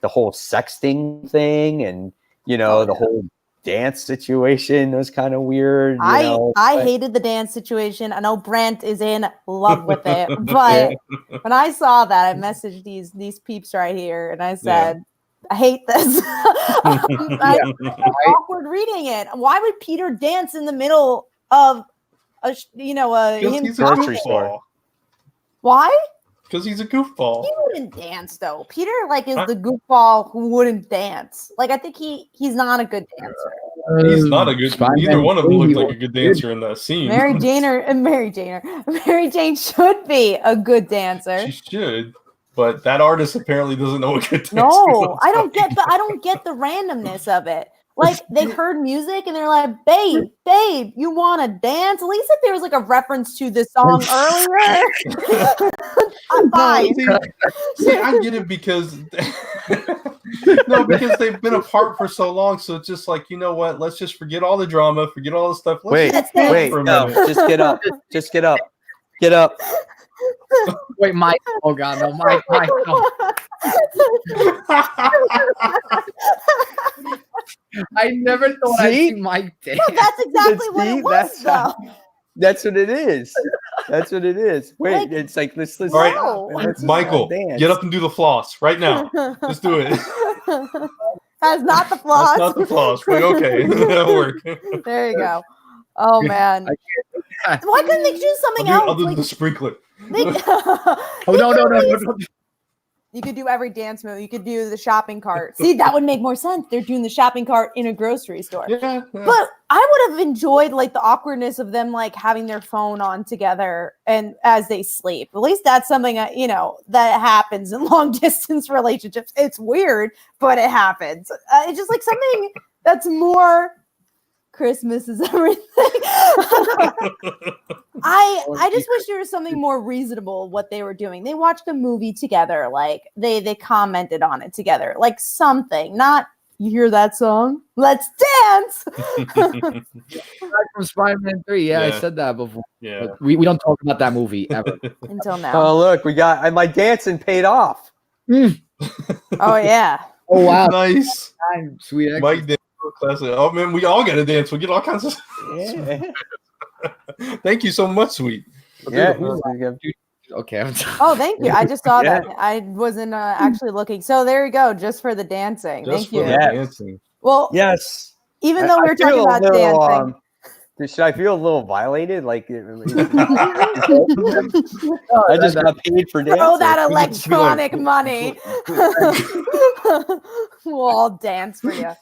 the whole sexting thing and, you know, the whole dance situation was kind of weird. I hated the dance situation. I know Brent is in love with it, but when I saw that, I messaged these peeps right here and I said, I hate this. I'm awkward reading it. Why would Peter dance in the middle of him grocery store? Why? Because he's a goofball. He wouldn't dance though. Peter is the goofball who wouldn't dance. Like I think he's not a good dancer. He's not a good. Neither one of them looked like a good dancer in that scene. Mary Jane should be a good dancer. She should, but that artist apparently doesn't know a good dancer. No, I don't get the randomness of it. Like they heard music and they're like, babe, you want to dance? At least if there was like a reference to the song earlier. I'm fine. See, I get it because because they've been apart for so long. So it's just like, you know what? Let's just forget all the drama, forget all the stuff. Wait, just get up. Just get up. Get up. Wait, Mike. Oh God, no, Mike. No. I never thought I'd see Mike dance. Well, that's exactly what it was, though. That's what it is. That's what it is. Wait, it's like let's all right, Michael, get up and do the floss right now. Let's do it. That's not the floss. That's not the floss. But okay, that'll work. There you go. Oh man. Why couldn't they do something else? Other than the sprinkler. No. You could do every dance move. You could do the shopping cart. See, that would make more sense. They're doing the shopping cart in a grocery store. Yeah. But I would have enjoyed like the awkwardness of them like having their phone on together and as they sleep. At least that's something that happens in long distance relationships. It's weird, but it happens. It's just like something that's more Christmas is everything. I just wish there was something more reasonable what they were doing. They watched a movie together, like they commented on it together, like something. Not you hear that song? Let's dance. From Spider-Man 3, I said that before. Yeah, but we don't talk about that movie ever until now. Oh look, we got my dancing paid off. Oh yeah. Oh wow, nice, sweet. Mike did classic. Oh man, we all got to dance. We get all kinds of. Thank you so much, sweet. Yeah. Okay. Oh, thank you. I just saw that. I wasn't actually looking. So there you go. Just for the dancing. Just thank you. Dancing. Well, yes. Even though we're talking about dancing. Should I feel a little violated? Like I just got paid for dancing. Throw that electronic money. We'll all dance for you.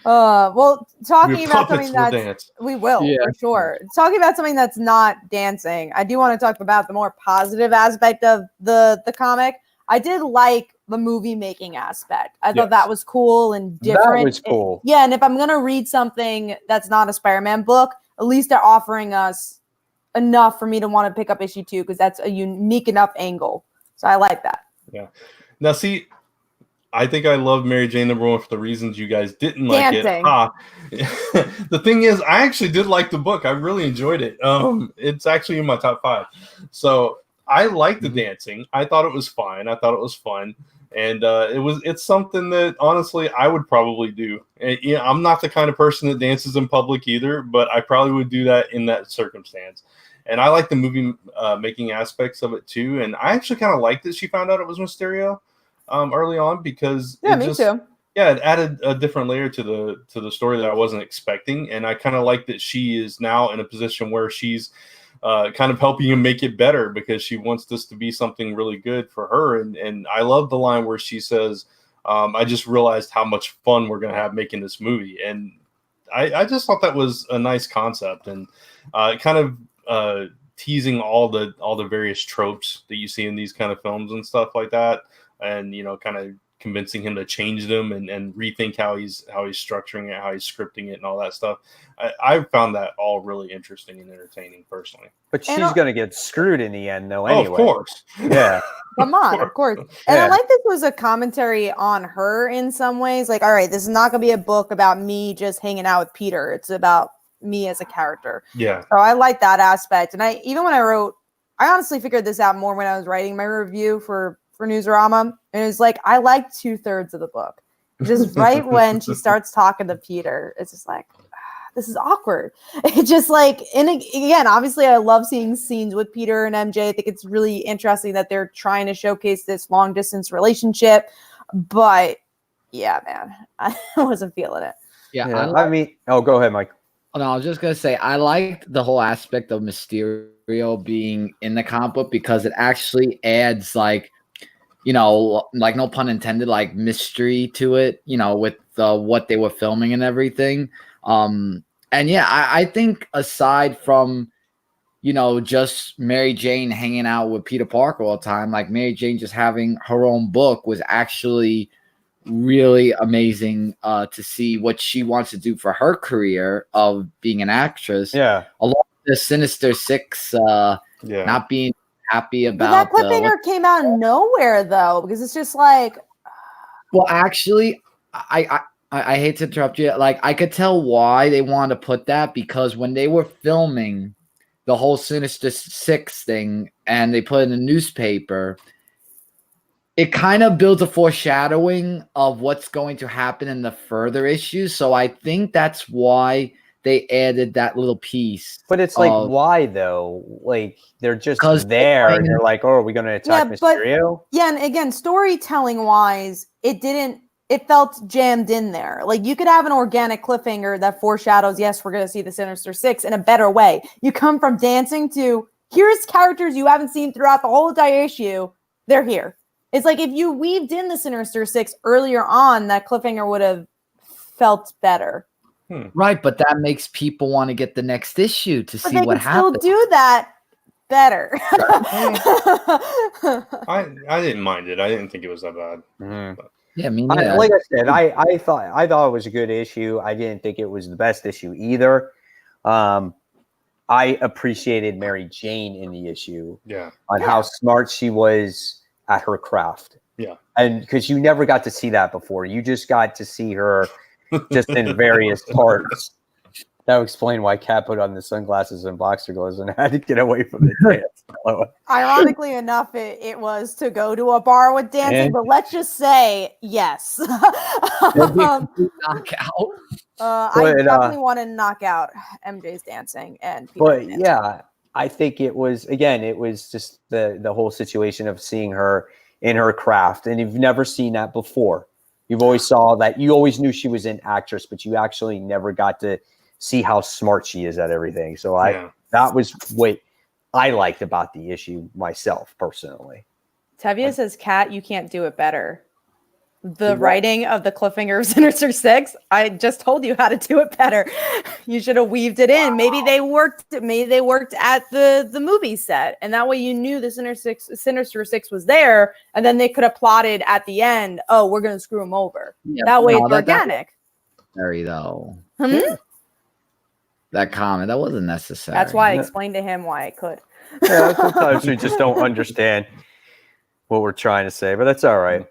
Well, talking about something that's we will for sure. Talking about something that's not dancing. I do want to talk about the more positive aspect of the comic. I did like the movie making aspect. I thought Yes. that was cool and different. That was cool. Yeah, and if I'm gonna read something that's not a Spider-Man book, at least they're offering us enough for me to want to pick up issue 2 because that's a unique enough angle. So I like that. Yeah. Now, see, I think I love Mary Jane #1 for the reasons you guys didn't like Dancing. it. The thing is, I actually did like the book. I really enjoyed it. It's actually in my top 5. So I liked the dancing. I thought it was fine. I thought it was fun. And it's something that honestly I would probably do. And, I'm not the kind of person that dances in public either, but I probably would do that in that circumstance. And I like the movie making aspects of it too. And I actually kind of liked that she found out it was Mysterio early on because Too. Yeah, it added a different layer to the story that I wasn't expecting. And I kind of like that she is now in a position where she's kind of helping him make it better because she wants this to be something really good for her. And I love the line where she says, I just realized how much fun we're going to have making this movie. And I just thought that was a nice concept and kind of teasing all the various tropes that you see in these kind of films and stuff like that. And, kind of convincing him to change them and rethink how he's structuring it, how he's scripting it and all that stuff. I found that all really interesting and entertaining personally. But she's going to get screwed in the end, though, anyway. Oh, of course. Yeah. Come on, of course. And I like this was a commentary on her in some ways. Like, all right, this is not going to be a book about me just hanging out with Peter. It's about me as a character. Yeah. So I like that aspect. And I honestly figured this out more when I was writing my review for Newsarama. And it was like, I like 2/3 of the book. Just right when she starts talking to Peter, it's just like, this is awkward. It's just like, and again, obviously I love seeing scenes with Peter and MJ. I think it's really interesting that they're trying to showcase this long distance relationship. But yeah, man, I wasn't feeling it. Yeah. Go ahead, Mike. No, I was just going to say, I liked the whole aspect of Mysterio being in the comic book because it actually adds like no pun intended, like mystery to it, with what they were filming and everything. And yeah, I think aside from, just Mary Jane hanging out with Peter Parker all the time, like Mary Jane just having her own book was actually really amazing to see what she wants to do for her career of being an actress. Yeah. Along with the Sinister Six not being happy about. But that cliffhanger came out of nowhere though, because it's just like. Well, actually, I hate to interrupt you. Like, I could tell why they wanted to put that because when they were filming the whole Sinister Six thing and they put it in the newspaper, it kind of builds a foreshadowing of what's going to happen in the further issues. So I think that's why they added that little piece. But it's like, why though? Like, they're just there and you're like, oh, are we going to attack Mysterio? Yeah, and again, storytelling wise, it felt jammed in there. Like, you could have an organic cliffhanger that foreshadows, yes, we're going to see the Sinister Six in a better way. You come from dancing to, here's characters you haven't seen throughout the whole entire issue. They're here. It's like if you weaved in the Sinister Six earlier on, that cliffhanger would have felt better. Right, but that makes people want to get the next issue to see what happens. Still do that better. I didn't mind it. I didn't think it was that bad. Yeah, I mean, yeah. Like I said, I thought it was a good issue. I didn't think it was the best issue either. I appreciated Mary Jane in the issue. Yeah. On how smart she was at her craft. Yeah. And because you never got to see that before. You just got to see her just in various parts. That would explain why Kat put on the sunglasses and boxer gloves and had to get away from the dance. Ironically enough, it was to go to a bar with dancing, but let's just say yes. Knockout. I definitely want to knock out MJ's dancing and but yeah, I think it was just the whole situation of seeing her in her craft, and you've never seen that before. You've always saw that, you always knew she was an actress, but you actually never got to see how smart she is at everything. So that was what I liked about the issue myself personally. Tevye says, Kat, you can't do it better. the writing of the cliffhanger of Sinister Six. I just told you how to do it better. You should have weaved it in. Maybe they worked at the movie set, and that way you knew the Sinister Six was there, and then they could have plotted at the end, oh, we're gonna screw him over. Yeah, that way no, it's organic. Necessary though. Hmm? That comment, that wasn't necessary. That's why I explained to him why I could. Yeah, sometimes we just don't understand what we're trying to say, but that's all right.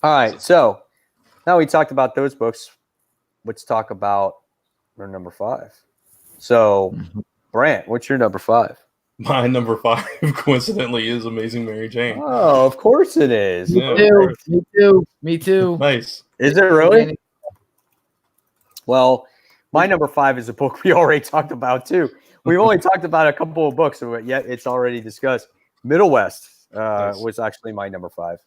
All right, so now we talked about those books. Let's talk about our number 5. So, Brant, what's your number 5? My number 5, coincidentally, is Amazing Mary Jane. Oh, of course it is. Yeah, Me too. Nice. Is it really? Well, my number 5 is a book we already talked about too. We've only talked about a couple of books, but yet it's already discussed. Middle West was actually my number 5.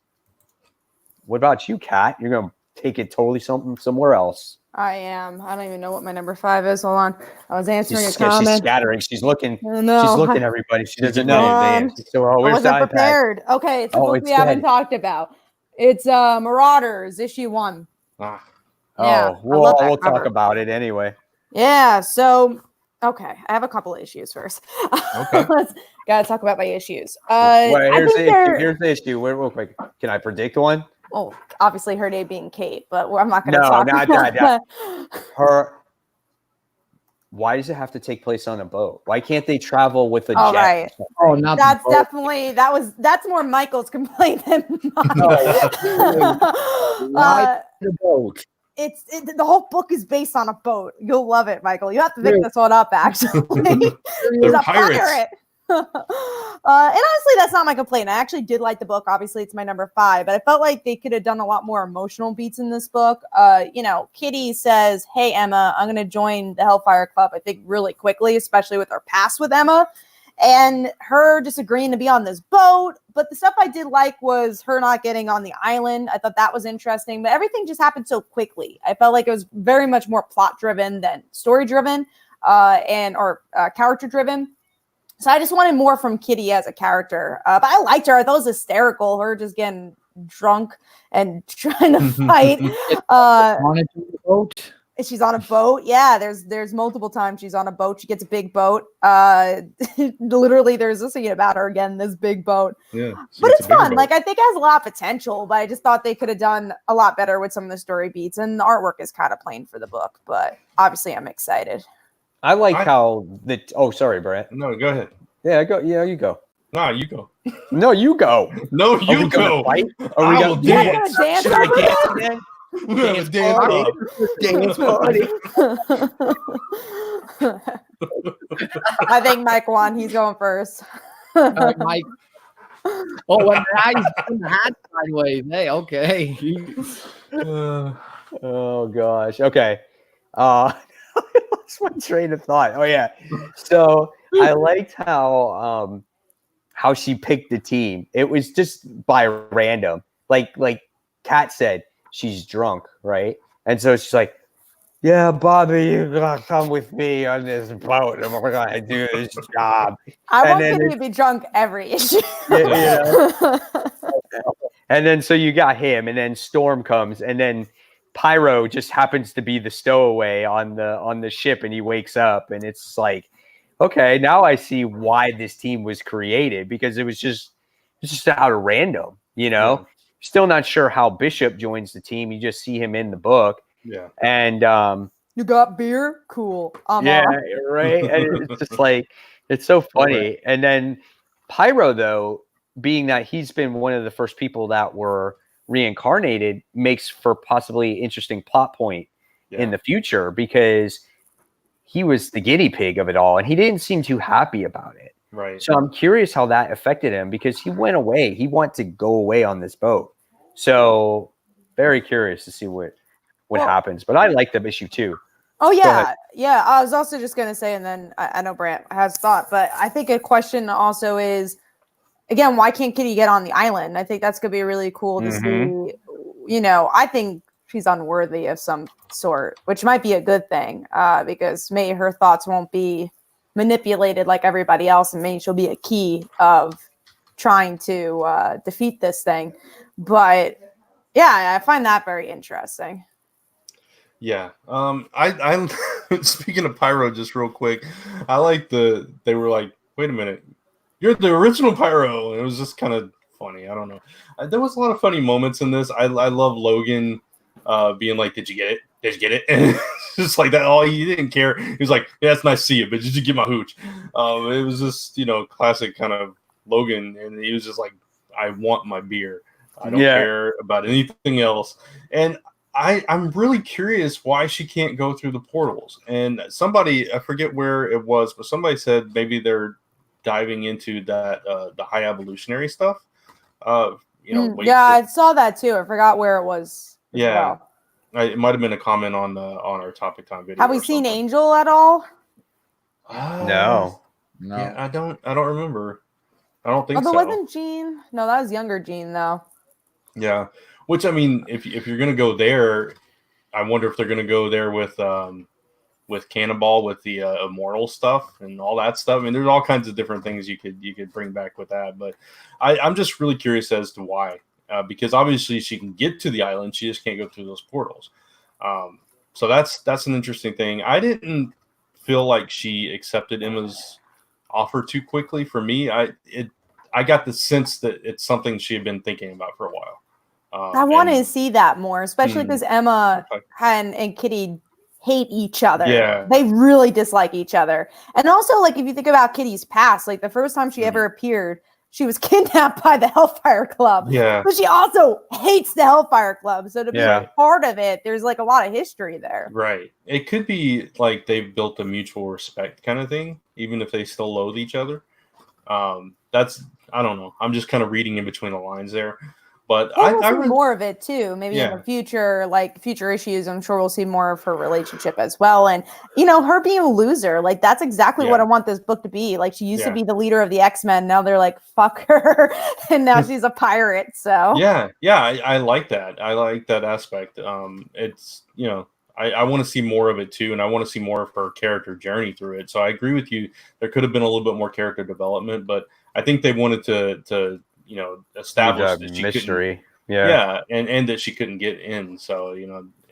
What about you, Kat? You're going to take it totally somewhere else. I am. I don't even know what my number 5 is. Hold on. I was answering a comment. She's scattering. She's looking. No, she's looking at everybody. She doesn't know. So, I wasn't prepared. Okay, it's a book we haven't talked about. It's Marauders, issue 1. Ah. Yeah, we'll talk about it anyway. Yeah, so okay, I have a couple of issues first. Okay. Gotta talk about my issues. Here's the issue. Real quick. Can I predict one? Oh, obviously her name being Kate, but I'm not going to talk about that. Why does it have to take place on a boat? Why can't they travel with a jet? Right. Oh, not that's definitely that's more Michael's complaint than mine. Why the boat? The whole book is based on a boat. You'll love it, Michael. You have to pick this one up, actually. He's a pirate. And honestly, that's not my complaint. I actually did like the book. Obviously, it's my number 5, but I felt like they could have done a lot more emotional beats in this book. Kitty says, "Hey, Emma, I'm going to join the Hellfire Club," I think really quickly, especially with her past with Emma. And her just agreeing to be on this boat. But the stuff I did like was her not getting on the island. I thought that was interesting. But everything just happened so quickly. I felt like it was very much more plot-driven than story-driven or character-driven. So I just wanted more from Kitty as a character. But I liked her. I thought it was hysterical. Her just getting drunk and trying to fight. She's on a boat. Yeah, there's multiple times she's on a boat. She gets a big boat. Literally, there's a scene about her again, this big boat. Yeah, but it's fun. Like, I think it has a lot of potential, but I just thought they could have done a lot better with some of the story beats. And the artwork is kind of plain for the book, but obviously I'm excited. I like how the. Oh, sorry, Brett. No, go ahead. Yeah, go. Yeah, you go. Nah, you go. No, you go. No, you go. Are we going to dance? Should I dance again? Dance party. I think Mike won. He's going first. Mike. Oh, well, now he's putting the hat sideways. Hey, okay. Oh gosh. Okay. I lost my train of thought. Oh yeah. So I liked how she picked the team. It was just by random. Like Kat said, she's drunk, right? And so she's like, "Yeah, Bobby, you gotta come with me on this boat, and we're gonna do this job." I want you to be drunk every issue. And then so you got him, and then Storm comes, and then Pyro just happens to be the stowaway on the ship, and he wakes up, and it's like, okay, now I see why this team was created, because it's just out of random, Yeah. Still not sure how Bishop joins the team. You just see him in the book. Yeah. And you got beer? Cool. Yeah, right. And it's just like, it's so funny. Right. And then Pyro, though, being that he's been one of the first people that were reincarnated, makes for possibly interesting plot point in the future, because he was the guinea pig of it all, and he didn't seem too happy about it. Right. So I'm curious how that affected him, because he went away. He wanted to go away on this boat. So very curious to see what happens. But I like the issue too. Oh yeah, yeah. I was also just gonna say, and then I know Brant has thought, but I think a question also is, again, why can't Kitty get on the island? I think that's gonna be really cool to see. I think she's unworthy of some sort, which might be a good thing, because maybe her thoughts won't be manipulated like everybody else, and maybe she'll be a key of trying to defeat this thing. But Yeah, I find that very interesting. Yeah. I speaking of Pyro, just real quick, I like they were like, wait a minute, you're the original Pyro. And it was just kind of funny. I don't know. There was a lot of funny moments in this. I love Logan being like, did you get it? Did you get it? And just like that. Oh, he didn't care. He was like, yeah, it's nice to see you, but did you get my hooch? It was just, classic kind of Logan. And he was just like, I want my beer. I don't care about anything else. And I'm really curious why she can't go through the portals. And somebody, I forget where it was, but somebody said maybe they're diving into that the high evolutionary stuff. I saw that too. I forgot where it was. Yeah, it might have been a comment on our Topic Time video. Have we seen Angel at all? No. Yeah, I don't remember. I don't think so. Wasn't Jean? No, that was younger Jean though. Yeah, which I mean, if you're gonna go there, I wonder if they're gonna go there with Cannonball, with the Immortal stuff and all that stuff. I mean, there's all kinds of different things you could bring back with that. But I'm just really curious as to why, because obviously she can get to the island, she just can't go through those portals. So that's an interesting thing. I didn't feel like she accepted Emma's offer too quickly. For me, I got the sense that it's something she had been thinking about for a while. I want to see that more, especially because Emma and Kitty hate each other. Yeah. They really dislike each other. And also, like, if you think about Kitty's past, like the first time she ever appeared, she was kidnapped by the Hellfire Club. Yeah. But she also hates the Hellfire Club. So to be a part of it, there's like a lot of history there. Right. It could be like they've built a mutual respect kind of thing, even if they still loathe each other. I don't know. I'm just kind of reading in between the lines there. But we'll see more of it too. Maybe in the future issues, I'm sure we'll see more of her relationship as well. And her being a loser, like that's exactly what I want this book to be. Like she used to be the leader of the X-Men. Now they're like, fuck her, and now she's a pirate. So I like that. I like that aspect. It's I want to see more of it too, and I want to see more of her character journey through it. So I agree with you. There could have been a little bit more character development, but I think they wanted to establish that she mystery. And that she couldn't get in. So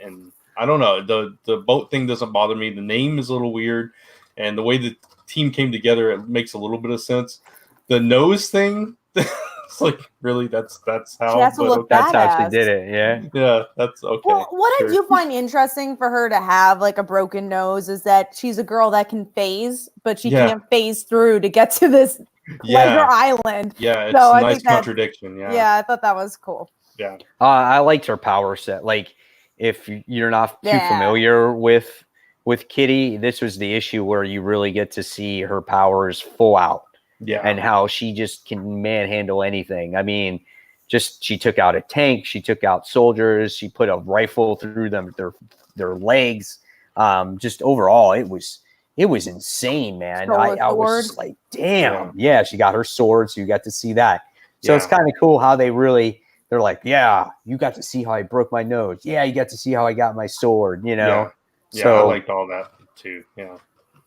and I don't know, the boat thing doesn't bother me. The name is a little weird, and the way the team came together, it makes a little bit of sense. The nose thing, it's like, really, that's how she has to look that's badass. how she did it. Yeah, that's okay. Well, what I do find interesting for her to have like a broken nose is that she's a girl that can phase, but she can't phase through to get to this pleasure island. Yeah, it's a nice contradiction. Yeah, I thought that was cool. Yeah. I liked her power set. Like, if you're not too familiar with Kitty, this was the issue where you really get to see her powers full out. Yeah. And how she just can manhandle anything. I mean, she took out a tank, she took out soldiers, she put a rifle through their legs. Just overall, it was insane, man. I was just like, damn. Yeah, she got her sword, so you got to see that. So it's kind of cool how they're like, yeah, you got to see how I broke my nose. Yeah, you got to see how I got my sword, Yeah, so, I liked all that too. Yeah.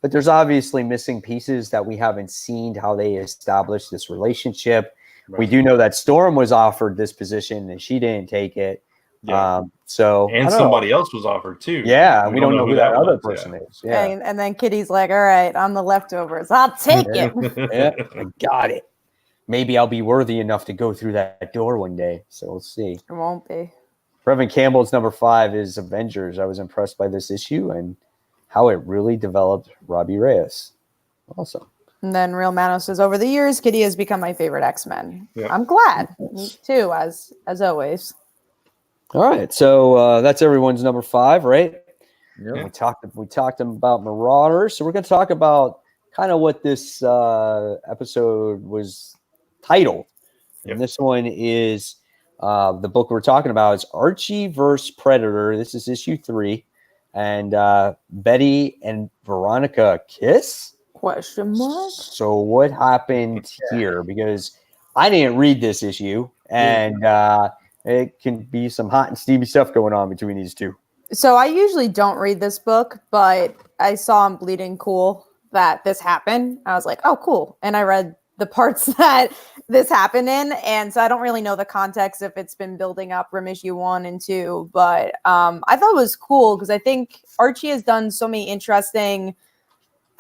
But there's obviously missing pieces that we haven't seen, how they established this relationship. Right. We do know that Storm was offered this position and she didn't take it. Yeah. And somebody else was offered too. Yeah, we don't know who that other person is. Yeah. And then Kitty's like, all right, I'm the leftovers. I'll take it. Yeah, I got it. Maybe I'll be worthy enough to go through that door one day. So we'll see. It won't be. Reverend Campbell's number 5 is Avengers. I was impressed by this issue and how it really developed Robbie Reyes. Awesome. And then Real Manos says, over the years, Kitty has become my favorite X-Men. Yep. I'm glad. Me too, as always. All right. So that's everyone's number 5, right? Yep. We talked about Marauders. So we're going to talk about kind of what this episode was titled. Yep. And this one is the book we're talking about is Archie vs. Predator. This is issue 3. And Betty and Veronica Kiss? Question mark. So what happened here? Because I didn't read this issue, and it can be some hot and steamy stuff going on between these two. So I usually don't read this book, but I saw on Bleeding Cool that this happened. I was like, oh, cool. And I read the parts that this happened in, and so I don't really know the context if it's been building up from issue 1 and 2, but I thought it was cool because I think Archie has done so many interesting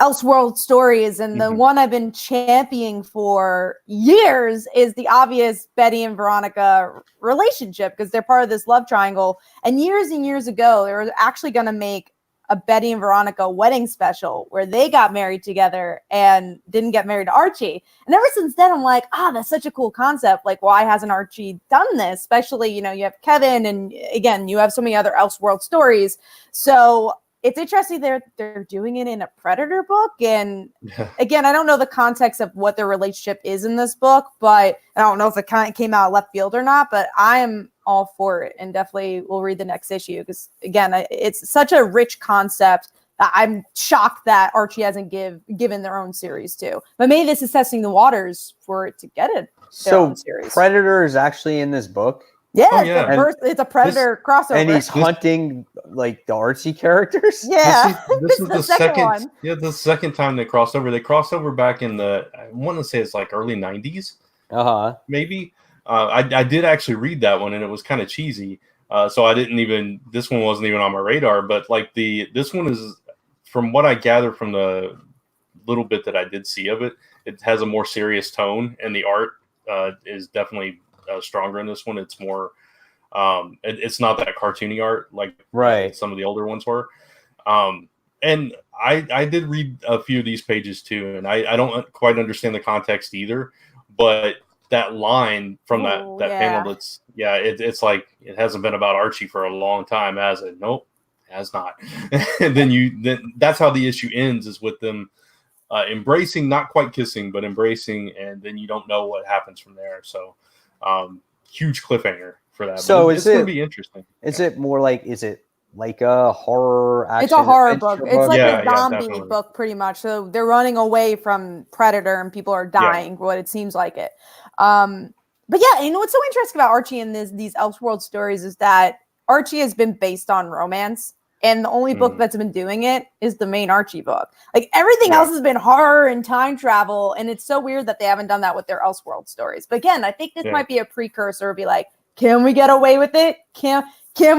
Elseworld stories, and the one I've been championing for years is the obvious Betty and Veronica relationship, because they're part of this love triangle. And years ago, they were actually going to make a Betty and Veronica wedding special where they got married together and didn't get married to Archie. And ever since then, I'm like, that's such a cool concept. Like, why hasn't Archie done this? Especially, you have Kevin, and again, you have so many other Elseworld stories. So it's interesting they're doing it in a Predator book. And again, I don't know the context of what their relationship is in this book, but I don't know if it kind of came out left field or not, but I am all for it and definitely will read the next issue because, again, it's such a rich concept that I'm shocked that Archie hasn't given their own series to. But maybe this is testing the waters for it to get it. So Predator is actually in this book? Yeah, it's a Predator crossover. And he's hunting like the artsy characters? Yeah. This is the second one. Yeah, the second time they crossed over. They crossed over back in I want to say it's like early 90s. Maybe. I did actually read that one and it was kind of cheesy. So I didn't even, this one wasn't even on my radar, but like this one is, from what I gather from the little bit that I did see of it, it has a more serious tone and the art is definitely stronger in this one. It's more, it's not that cartoony art like some of the older ones were. And I did read a few of these pages too, and I don't quite understand the context either, but that line from that panel, it's like, it hasn't been about Archie for a long time, has it? Nope, has not. And then that's how the issue ends, is with them embracing, not quite kissing, but embracing, and then you don't know what happens from there. So huge cliffhanger for that. So it's going to be interesting. Is it more like, is it like a horror action? It's a horror book. It's like a zombie book, pretty much. So they're running away from Predator and people are dying, what it seems like it. But yeah, you know what's so interesting about Archie and these Elseworld stories is that Archie has been based on romance. And the only book that's been doing it is the main Archie book. Like everything else has been horror and time travel. And it's so weird that they haven't done that with their Elseworld stories. But again, I think this might be a precursor, be like, can we get away with it? Can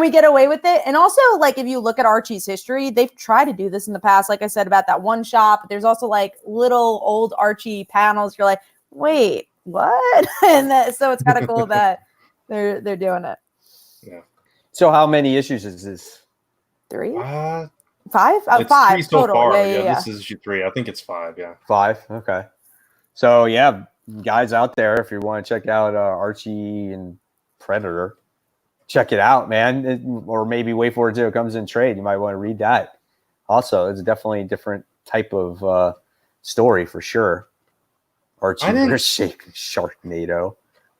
we get away with it? And also, like, if you look at Archie's history, they've tried to do this in the past. Like I said about that one shop, there's also like little old Archie panels. You're like, wait, what? And so it's kind of cool that they're doing it. Yeah. So how many issues is this? 3? 5? It's 5 3 so total. far. Yeah. This is issue 3. I think it's 5. Yeah. 5. Okay. So yeah, guys out there, if you want to check out Archie and Predator, check it out, man. Or maybe wait for it till it comes in trade. You might want to read that. Also, it's definitely a different type of story for sure. Archie versus Sharknado.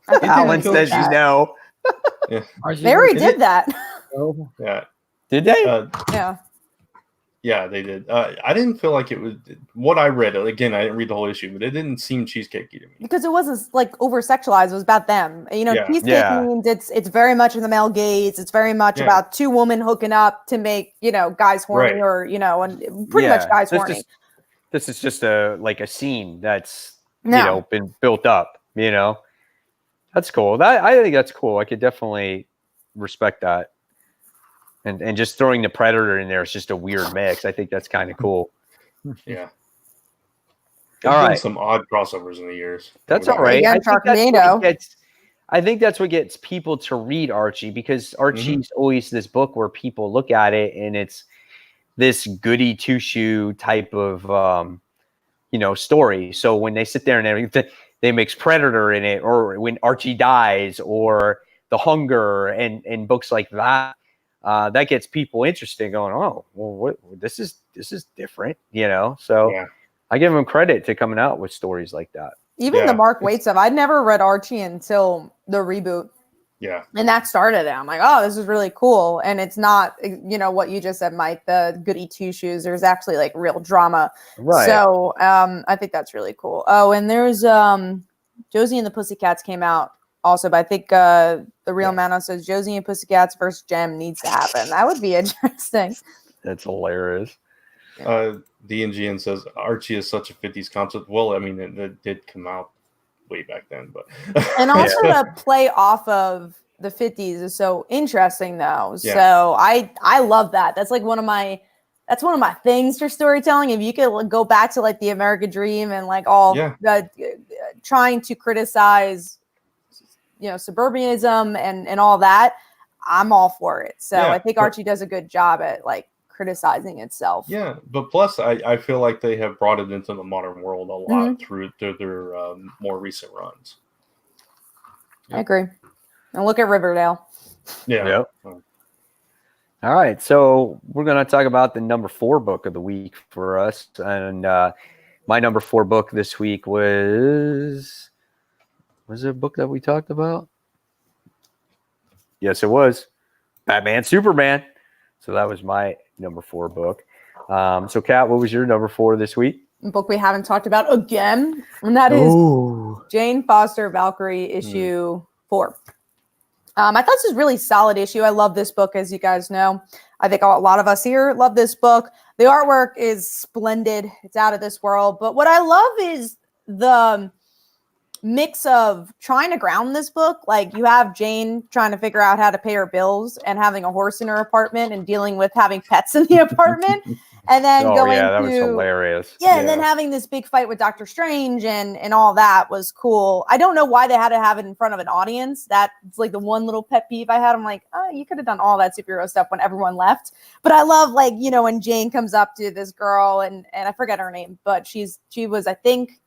Alan says you know. Yeah. They already did that. Yeah. Did they? Yeah, they did. I didn't feel like it was what I read. Again, I didn't read the whole issue, but it didn't seem cheesecakey to me. Because it wasn't like over sexualized. It was about them. Cheesecake means it's very much in the male gaze. It's very much about two women hooking up to make guys horny or and pretty much guys horny. This is just a scene that's been built up. That's cool. I think that's cool. I could definitely respect that. And just throwing the Predator in there is just a weird mix. I think that's kind of cool. Yeah. All right. Some odd crossovers in the years. That's all right. I think that's what gets people to read Archie, because Archie's always this book where people look at it and it's this goody two-shoe type of story. So when they sit there and they mix Predator in it, or when Archie dies, or The Hunger and books like that. That gets people interested, going, oh, well, this is different, So I give them credit to coming out with stories like that. Even the Mark Waid stuff. I'd never read Archie until the reboot. Yeah. And that started it. I'm like, oh, this is really cool. And it's not, what you just said, Mike, the goody two shoes. There's actually like real drama. Right. So I think that's really cool. Oh, and there's Josie and the Pussycats came out also, but I think the real Mano says Josie and Pussycats versus Gem needs to happen. That would be interesting. That's hilarious. DNGN says Archie is such a 50s concept. Well, I mean, it did come out way back then. But And also to play off of the 50s is so interesting though. Yeah. So I love that. That's like one of my things for storytelling. If you could go back to like the American Dream and like all the trying to criticize, suburbanism and all that, I'm all for it. So I think Archie does a good job at like criticizing itself. Yeah, but plus I feel like they have brought it into the modern world a lot through their more recent runs. I agree. And look at Riverdale. Yeah. Yep. All right, so we're going to talk about the number 4 book of the week for us. And my number 4 book this week was it a book that we talked about? Yes, it was. Batman, Superman. So that was my number 4 book. So, Kat, what was your number 4 this week? A book we haven't talked about again, and that is Jane Foster Valkyrie issue 4. I thought this was a really solid issue. I love this book, as you guys know. I think a lot of us here love this book. The artwork is splendid. It's out of this world. But what I love is the mix of trying to ground this book. Like you have Jane trying to figure out how to pay her bills and having a horse in her apartment and dealing with having pets in the apartment. And then that was hilarious. And then having this big fight with Doctor Strange and all that was cool. I don't know why they had to have it in front of an audience. That's like the one little pet peeve I had. I'm like, oh, you could have done all that superhero stuff when everyone left. But I love when Jane comes up to this girl and I forget her name, but she was, I think,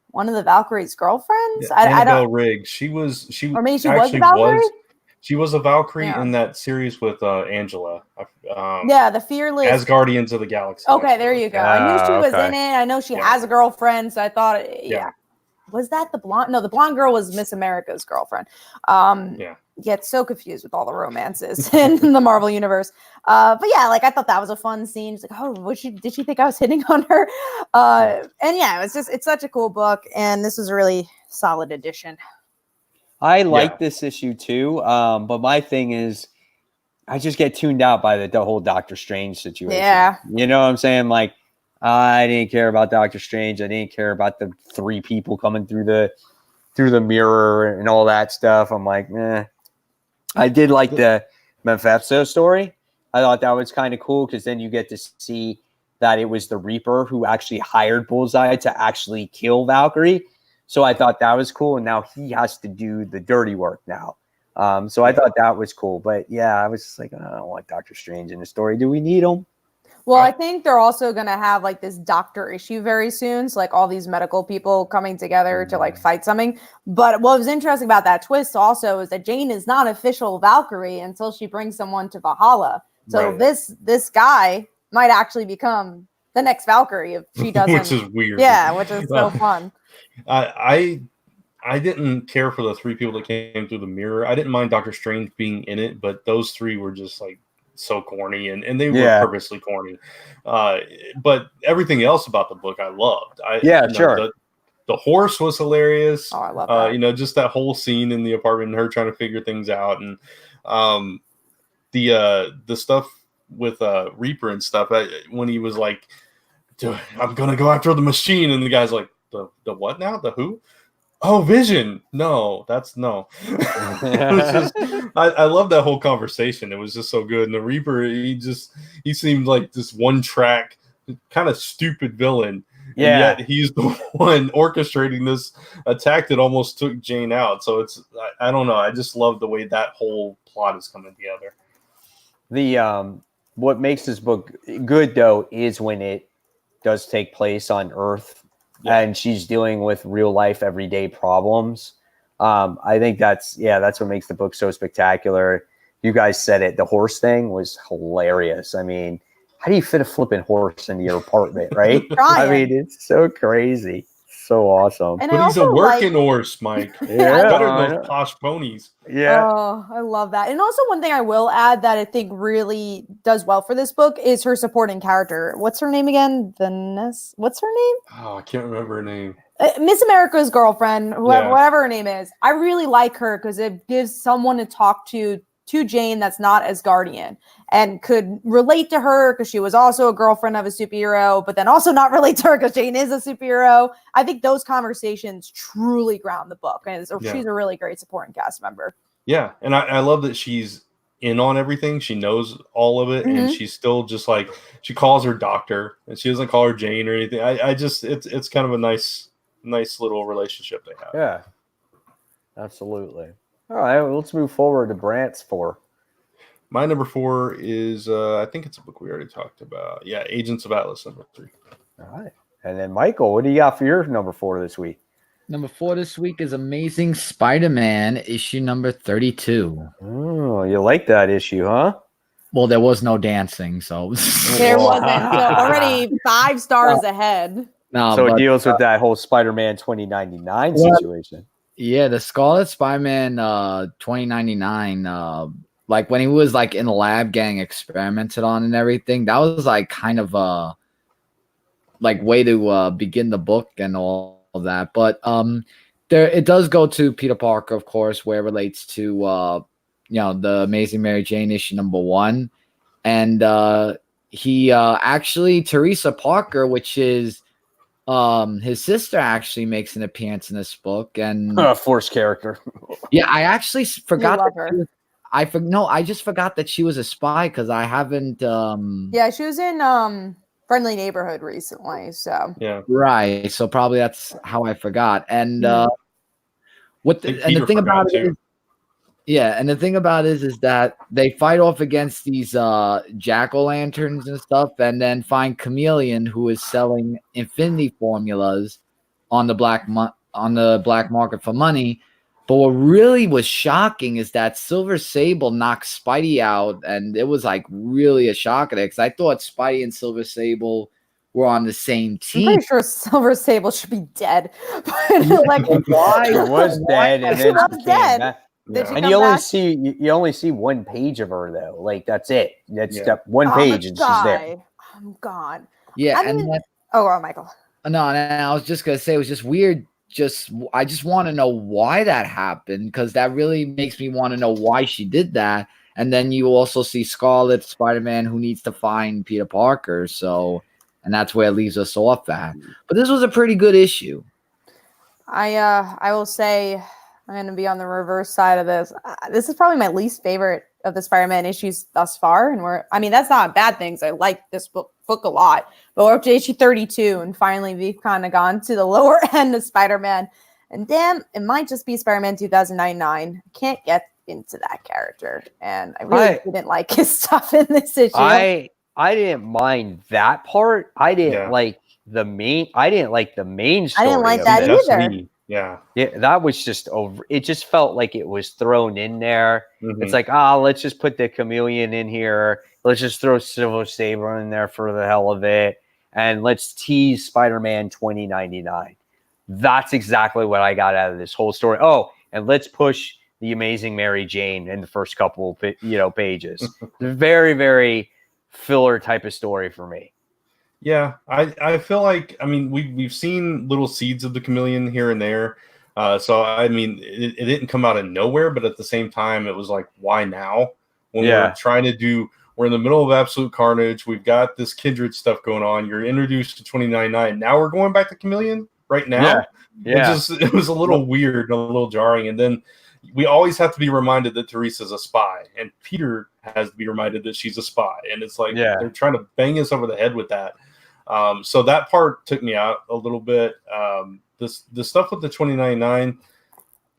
one of the Valkyrie's girlfriends. Yeah, Annabelle Riggs. She was a Valkyrie. She was a Valkyrie in that series with Angela. The Fearless Asgardians of the Galaxy. Okay, there you go. I knew she was in it. I know she has a girlfriend, so I thought, was that the blonde? No, the blonde girl was Miss America's girlfriend. Get so confused with all the romances in the Marvel universe. But I thought that was a fun scene. She's like, oh, did she think I was hitting on her? It's such a cool book, and this is a really solid edition. I like this issue too, but my thing is, I just get tuned out by the whole Doctor Strange situation. Yeah, you know what I'm saying? Like, I didn't care about Doctor Strange. I didn't care about the 3 people coming through the mirror and all that stuff. I'm like, eh. I did like the Mephisto story. I thought that was kind of cool because then you get to see that it was the Reaper who actually hired Bullseye to actually kill Valkyrie. So I thought that was cool, and now he has to do the dirty work now. So I thought that was cool. But, I was just like, I don't want Doctor Strange in the story. Do we need him? Well, I think they're also going to have, this doctor issue very soon. So, all these medical people coming together to, fight something. But what was interesting about that twist also is that Jane is not official Valkyrie until she brings someone to Valhalla. So this guy might actually become the next Valkyrie if she doesn't. Which is weird. Yeah, which is so fun. I didn't care for the 3 people that came through the mirror. I didn't mind Doctor Strange being in it, but those 3 were just so corny and they were purposely corny. But everything else about the book I loved. The horse was hilarious. Oh, I love that. Just that whole scene in the apartment and her trying to figure things out, and the stuff with Reaper and stuff when he was like, I'm gonna go after the machine, and the guy's like, the what now? The who? Oh, Vision. No, that's no. It was just, I love that whole conversation. It was just so good. And the Reaper, he seemed like this one-track, kind of stupid villain. Yeah. And yet he's the one orchestrating this attack that almost took Jane out. So I don't know. I just love the way that whole plot is coming together. The what makes this book good though is when it does take place on Earth. Yeah. And she's dealing with real life, everyday problems. I think that's what makes the book so spectacular. You guys said it. The horse thing was hilarious. I mean, how do you fit a flipping horse into your apartment, right? I mean, it's so crazy. So awesome. And but he's a working horse, Mike. Yeah, better than those posh ponies. Yeah. Oh, I love that. And also one thing I will add that I think really does well for this book is her supporting character. What's her name again? Vanessa? What's her name? Oh, I can't remember her name. Miss America's girlfriend, whatever her name is. I really like her because it gives someone to talk to to Jane that's not Asgardian and could relate to her because she was also a girlfriend of a superhero, but then also not relate to her because Jane is a superhero. I think those conversations truly ground the book, and she's a really great supporting cast member. Yeah, and I love that she's in on everything. She knows all of it, and she's still just like, she calls her doctor, and she doesn't call her Jane or anything. I just, it's kind of a nice little relationship they have. Yeah, absolutely. All right, well, let's move forward to Brant's 4. My number 4 is, I think it's a book we already talked about. Yeah, Agents of Atlas, number 3. All right. And then, Michael, what do you got for your number 4 this week? Number 4 this week is Amazing Spider-Man, issue number 32. Oh, you like that issue, huh? Well, there was no dancing, so. There wasn't. So already 5 stars ahead. No, so it deals with that whole Spider-Man 2099 situation. Yeah, the Scarlet Spider-Man 2099, like when he was like in the lab getting experimented on and everything, that was like kind of like way to begin the book and all of that. But there it does go to Peter Parker, of course, where it relates to the Amazing Mary Jane issue number 1. And he actually Teresa Parker, which is his sister, actually makes an appearance in this book, and forced character. Yeah, I actually forgot love that her. I just forgot that she was a spy because I haven't. Yeah, she was in Friendly Neighborhood recently. So Yeah, right. So probably that's how I forgot. And the thing about it is, and the thing about it is that they fight off against these jack-o'-lanterns and stuff, and then find Chameleon, who is selling infinity formulas on the black market for money. But what really was shocking is that Silver Sable knocked Spidey out, and it was like really a shock because I thought Spidey and Silver Sable were on the same team. I'm pretty sure Silver Sable should be dead. But like, why it was dead and then she was dead. And you only see one page of her though. Like that's it. That's one page and she's there. I'm gone. Yeah, I mean, Michael. No, I was just gonna say it was just weird. I just want to know why that happened, because that really makes me want to know why she did that. And then you also see Scarlet Spider-Man, who needs to find Peter Parker. So, and that's where it leaves us off at. But this was a pretty good issue. I will say I'm going to be on the reverse side of this. This is probably my least favorite of the Spider-Man issues thus far. And that's not a bad thing. I like this book a lot. But we're up to issue 32, and finally we've kind of gone to the lower end of Spider-Man. And damn, it might just be Spider-Man 2099. I can't get into that character. And I really didn't like his stuff in this issue. I didn't mind that part. I didn't like the main story. I didn't like that either. Yeah, that was just over. It just felt like it was thrown in there. Mm-hmm. It's like, let's just put the Chameleon in here. Let's just throw Silver Sable in there for the hell of it, and let's tease Spider-Man 2099. That's exactly what I got out of this whole story. Oh, and let's push the Amazing Mary Jane in the first couple, pages. Very, very filler type of story for me. Yeah, I feel like, we've seen little seeds of the Chameleon here and there. So, it didn't come out of nowhere, but at the same time, it was like, why now? When we're in the middle of absolute carnage. We've got this Kindred stuff going on. You're introduced to 2099. Now we're going back to Chameleon right now. Yeah. It was a little weird, a little jarring. And then we always have to be reminded that Teresa's a spy, and Peter has to be reminded that she's a spy. And it's like, they're trying to bang us over the head with that. So that part took me out a little bit. The stuff with the 2099,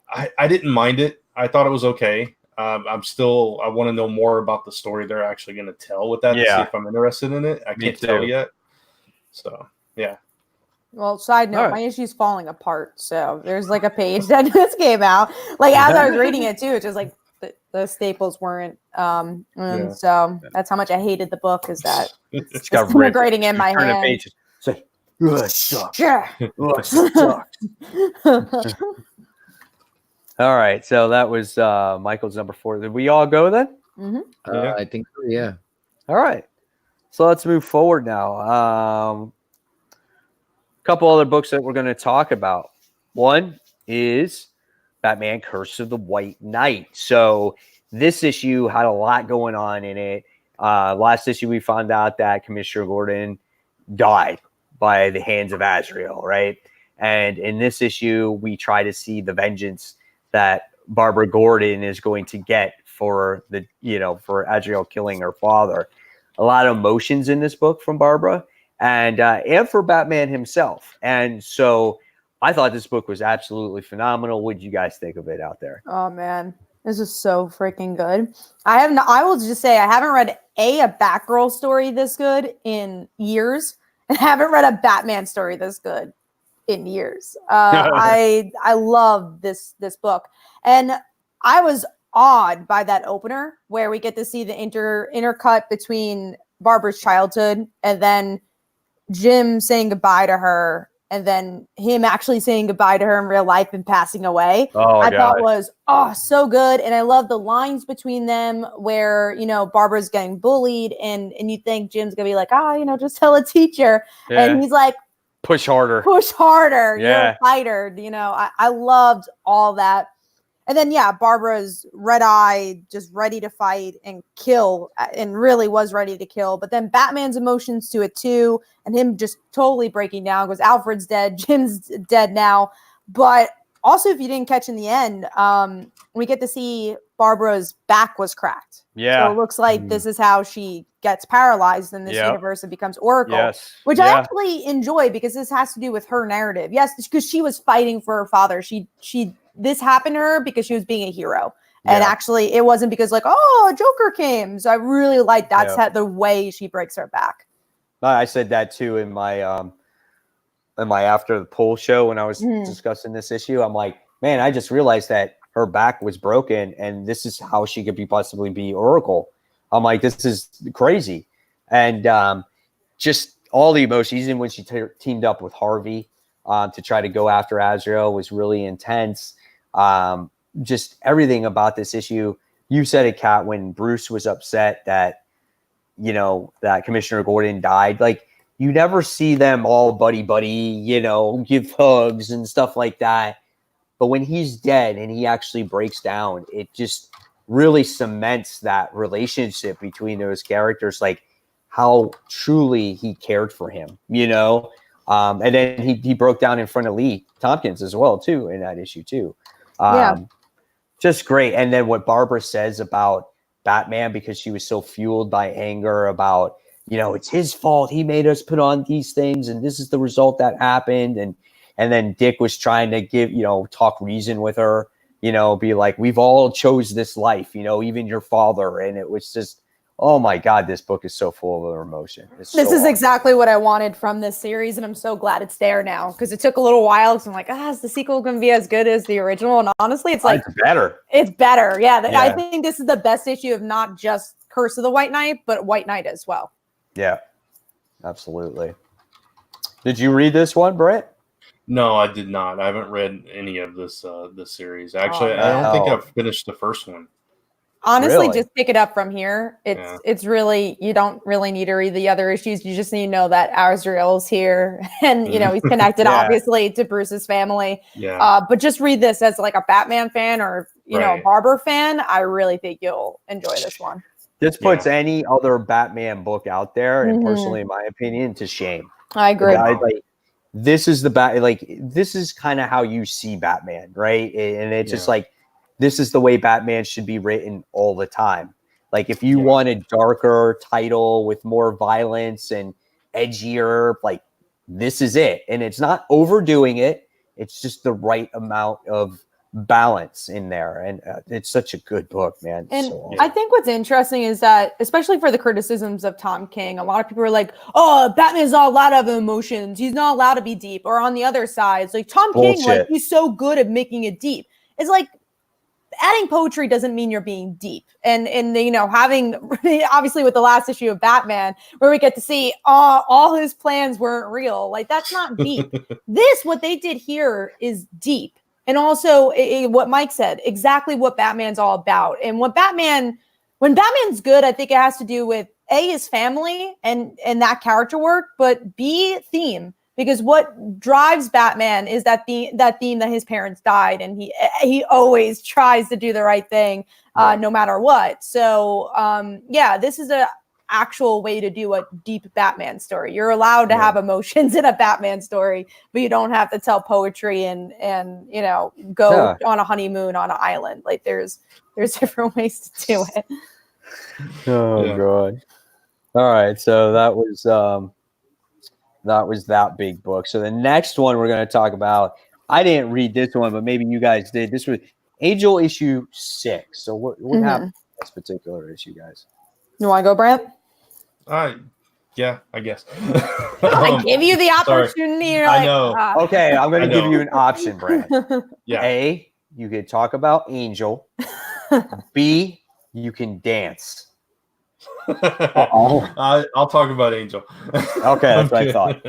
I didn't mind it. I thought it was okay. I want to know more about the story they're actually going to tell with that to see if I'm interested in it. I can't tell yet. So, yeah. Well, side note, my issue's falling apart. So there's like a page that just came out. Like as I was reading it too, it's just like the staples weren't. So that's how much I hated the book, is that it's disintegrating in my hand. Pages. Say, sucks. All right, so that was Michael's number 4. Did we all go then? Mm-hmm. I think so, yeah. All right, so let's move forward now. A couple other books that we're going to talk about. One is Batman Curse of the White Knight. So this issue had a lot going on in it. Last issue, we found out that Commissioner Gordon died by the hands of Azrael, right? And in this issue, we try to see the vengeance that Barbara Gordon is going to get for for Azrael killing her father. A lot of emotions in this book from Barbara and for Batman himself. And so I thought this book was absolutely phenomenal. What did you guys think of it out there? Oh man, this is so freaking good. I will just say I haven't read a Batgirl story this good in years, and haven't read a Batman story this good in years. I love this book, and I was awed by that opener where we get to see the intercut between Barbara's childhood and then Jim saying goodbye to her, and then him actually saying goodbye to her in real life and passing away. I thought was so good. And I love the lines between them where, Barbara's getting bullied and you think Jim's gonna be like, just tell a teacher. Yeah. And he's like, push harder. Yeah. You're a fighter. I loved all that. And then, Barbara's red-eyed, just ready to fight and kill, and really was ready to kill. But then Batman's emotions to it, too, and him just totally breaking down because Alfred's dead, Jim's dead now. But also, if you didn't catch in the end, we get to see Barbara's back was cracked. Yeah. So it looks like this is how she gets paralyzed in this universe and becomes Oracle, which I actually enjoy because this has to do with her narrative. Yes, because she was fighting for her father. This happened to her because she was being a hero. And actually, it wasn't because Joker came. So I really like the way she breaks her back. I said that too in my after the poll show when I was discussing this issue. I'm like, man, I just realized that her back was broken and this is how she could possibly be Oracle. I'm like, this is crazy. And just all the emotions, even when she teamed up with Harvey to try to go after Azrael was really intense. Just everything about this issue. You said it, Kat, when Bruce was upset that, that Commissioner Gordon died. Like, you never see them all buddy, give hugs and stuff like that. But when he's dead and he actually breaks down, it just really cements that relationship between those characters, like how truly he cared for him, and then he broke down in front of Lee Tompkins as well, too, in that issue, too. Just great. And then what Barbara says about Batman, because she was so fueled by anger about, it's his fault. He made us put on these things and this is the result that happened. And then Dick was trying to talk reason with her, be like, we've all chose this life, even your father. And it was just, oh my God, this book is so full of emotion. This is exactly what I wanted from this series. And I'm so glad it's there now because it took a little while. Because I'm like, is the sequel going to be as good as the original? And honestly, it's like, it's better. It's better. Yeah. I think this is the best issue of not just Curse of the White Knight, but White Knight as well. Yeah, absolutely. Did you read this one, Brett? No, I did not. I haven't read any of this series. Actually, I don't think I've finished the first one. Honestly, just pick it up from here. It's really, you don't really need to read the other issues. You just need to know that Azrael's here and, he's connected obviously to Bruce's family. Yeah. But just read this as like a Batman fan or, a Barber fan. I really think you'll enjoy this one. This puts any other Batman book out there, and personally, in my opinion, to shame. I agree. This is this is kind of how you see Batman, right? And it's just like, this is the way Batman should be written all the time. Like, if you want a darker title with more violence and edgier, like, this is it. And it's not overdoing it. It's just the right amount of balance in there. And it's such a good book, man. And I think what's interesting is that, especially for the criticisms of Tom King, a lot of people are like, Batman's not allowed to have emotions. He's not allowed to be deep. Or on the other side, it's like Tom King, like, he's so good at making it deep. It's like, adding poetry doesn't mean you're being deep. And having, obviously with the last issue of Batman, where we get to see all his plans weren't real. Like, that's not deep. What they did here is deep. And also what Mike said, exactly what Batman's all about. And when Batman's good, I think it has to do with A, his family and that character work, but B, theme. Because what drives Batman is that theme that his parents died, and he always tries to do the right thing. no matter what. So yeah, this is a actual way to do a deep Batman story. You're allowed to have emotions in a Batman story, but you don't have to tell poetry and go on a honeymoon on an island. Like there's different ways to do it. Oh God. All right, so that was that big book. So the next one we're going to talk about, I didn't read this one, but maybe you guys did. This was Angel issue 6. So what happened in this particular issue, guys? You want to go, Brant? Yeah, I guess. I give you the opportunity. I know. Okay, I'm going to give you an option, Brant. Yeah. A, you could talk about Angel. B, you can dance. I'll talk about Angel. Okay, that's what I thought.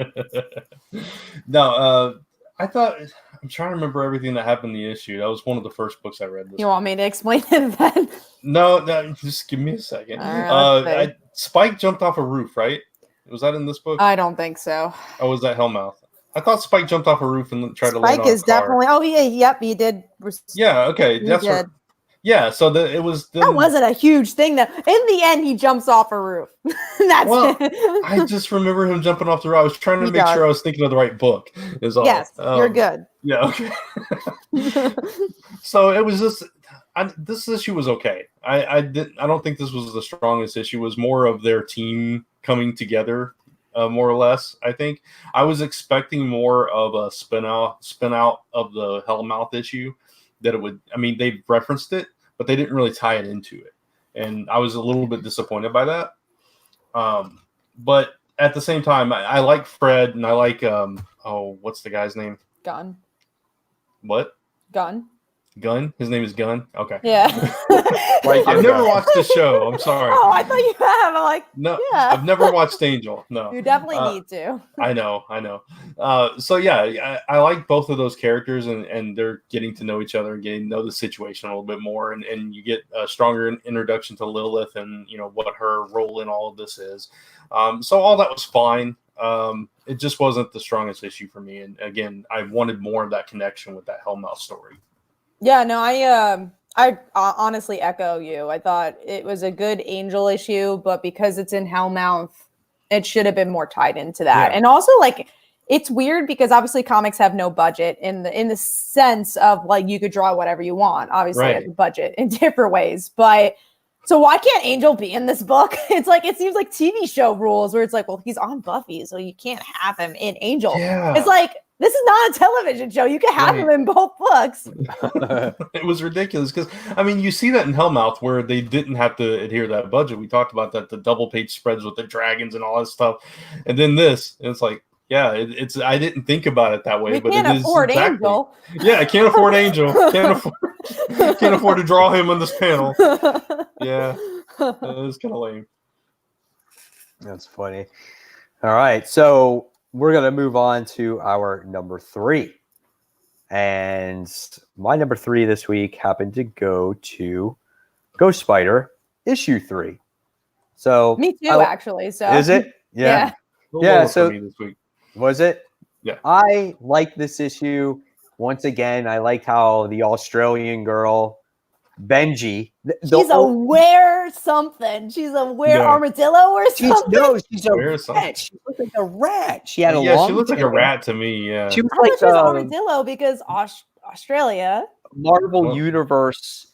No, I thought, I'm trying to remember everything that happened in the issue. That was one of the first books I read. You want me to explain it then? No, just give me a second. Right, Spike jumped off a roof, right? Was that in this book? I don't think so. Oh, was that Hellmouth? I thought Spike jumped off a roof and tried to land on a car. Spike is definitely. Oh yeah, yep, he did. Yeah, okay, that's right. Yeah, so it was. That wasn't a huge thing, though. In the end, he jumps off a roof. That's it. I just remember him jumping off the roof. I was trying to make sure I was thinking of the right book. Is all. Yes, you're good. Yeah. Okay. So it was just. This issue was okay. I don't think this was the strongest issue. It was more of their team coming together, more or less. I think I was expecting more of a spin out of the Hellmouth issue. That it would. I mean, they referenced it, but they didn't really tie it into it, and I was a little bit disappointed by that. But at the same time, I like Fred, and I like what's the guy's name? Gunn. What? Gunn. Gunn? His name is Gunn? Okay. Yeah. I've never watched the show. I'm sorry. Oh, I thought you have. I'm like, no, yeah. I've never watched Angel. No. You definitely need to. I know. So yeah, I like both of those characters, and they're getting to know each other and getting to know the situation a little bit more, and you get a stronger introduction to Lilith and what her role in all of this is. So all that was fine. It just wasn't the strongest issue for me, and again, I wanted more of that connection with that Hellmouth story. Yeah, no, I honestly echo you. I thought it was a good Angel issue, but because it's in Hellmouth, it should have been more tied into that. Yeah. And also, like, it's weird because obviously comics have no budget in the sense of like you could draw whatever you want. Obviously, right. It's a budget in different ways, but so why can't Angel be in this book? It's like it seems like TV show rules where it's like, well, he's on Buffy, so you can't have him in Angel. Yeah. It's like, this is not a television show. You can have him in both books. It was ridiculous because, I mean, you see that in Hellmouth where they didn't have to adhere to that budget. We talked about that, the double page spreads with the dragons and all that stuff. And then this, it's like, yeah, it's. I didn't think about it that way. But can't afford Angel. Yeah, I can't afford Angel. Can't afford to draw him on this panel. Yeah, it was kind of lame. That's funny. All right, so we're going to move on to our number 3. And my number 3 this week happened to go to Ghost Spider issue 3. So me too, actually. So is it? Yeah. Yeah. So this week. Was it? Yeah. I like this issue. Once again, I liked how the Australian girl, Benji. She's a wear something. She's a wear armadillo or something. She's a rat. She looked like a rat. She had a long she looked like a rat to me. Yeah. She was I like she's armadillo because Australia. Marvel Universe.